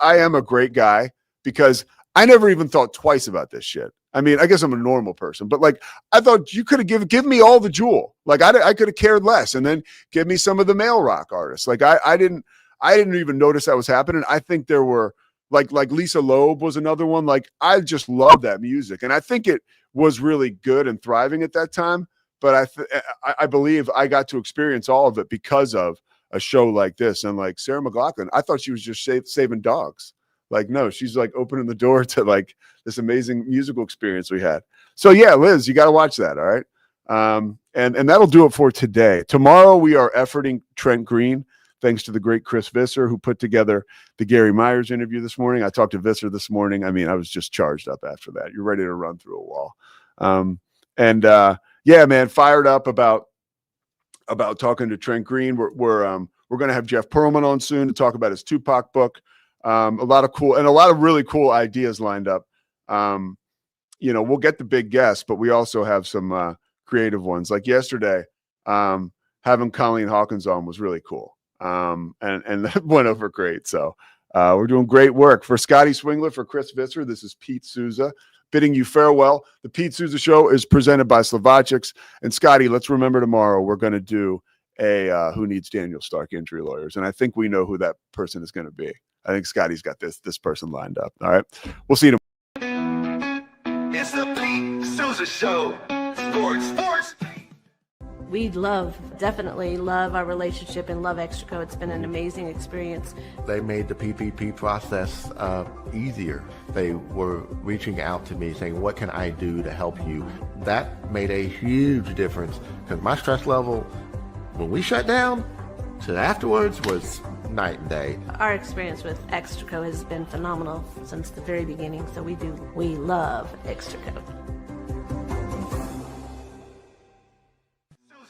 Speaker 12: I am a great guy because I never even thought twice about this shit. I mean, I guess I'm a normal person, but like, I thought you could have give me all the Jewel. Like I could have cared less and then give me some of the male rock artists. Like I didn't even notice that was happening. I think there were like Lisa Loeb was another one. Like I just loved that music. And I think it was really good and thriving at that time. But I believe I got to experience all of it because of a show like this. And like Sarah McLachlan, I thought she was just saving dogs. Like, no, she's like opening the door to like this amazing musical experience we had. So yeah, Liz, you got to watch that. All right. And that'll do it for today. Tomorrow we are efforting Trent Green, thanks to the great Chris Visser, who put together the Gary Myers interview this morning. I talked to Visser this morning. I mean, I was just charged up after that. You're ready to run through a wall. Yeah, man, fired up about talking to Trent Green. We're going to have Jeff Pearlman on soon to talk about his Tupac book. A lot of really cool ideas lined up. You know, we'll get the big guests, but we also have some creative ones. Like yesterday, having Colleen Hawkins on was really cool. And that went over great. So we're doing great work. For Scotty Swingler, for Chris Visser, this is Pete Sousa bidding you farewell. The Pete Sousa Show is presented by Slovacics. And Scotty, let's remember tomorrow we're going to do a Who Needs Daniel Stark Injury Lawyers. And I think we know who that person is going to be. I think Scotty's got this person lined up. All right. We'll see you tomorrow.
Speaker 5: It's the Pete Sousa Show. Sports.
Speaker 7: We definitely love our relationship and love Extraco. It's been an amazing experience.
Speaker 8: They made the PPP process easier. They were reaching out to me saying, what can I do to help you? That made a huge difference because my stress level when we shut down to afterwards was night and day.
Speaker 7: Our experience with Extraco has been phenomenal since the very beginning. So we love Extraco.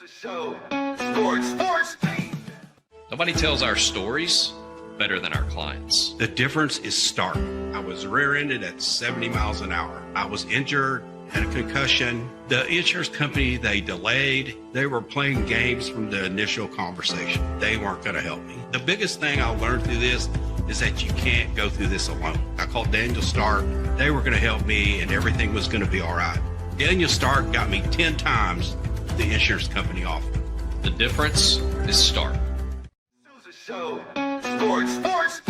Speaker 5: Show. Sports.
Speaker 2: Nobody tells our stories better than our clients.
Speaker 9: The difference is stark. I was rear-ended at 70 miles an hour. I was injured, had a concussion. The insurance company, they delayed. They were playing games from the initial conversation. They weren't going to help me. The biggest thing I learned through this is that you can't go through this alone. I called Daniel Stark. They were going to help me and everything was going to be all right. Daniel Stark got me 10 times the insurance company offered.
Speaker 2: The difference is stark.
Speaker 5: Show. Sports.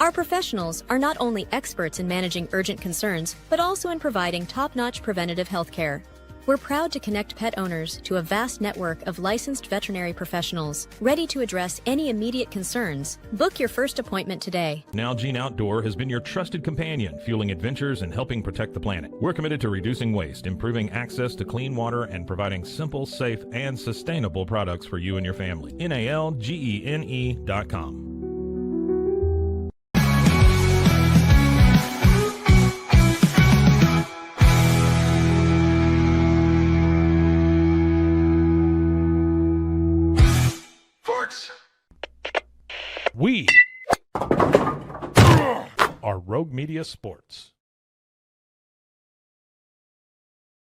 Speaker 23: Our professionals are not only experts in managing urgent concerns, but also in providing top-notch preventative health care. We're proud to connect pet owners to a vast network of licensed veterinary professionals, ready to address any immediate concerns. Book your first appointment today.
Speaker 6: Nalgene Outdoor has been your trusted companion, fueling adventures and helping protect the planet. We're committed to reducing waste, improving access to clean water, and providing simple, safe, and sustainable products for you and your family. NALGENE.com. We are Rogue Media Sports.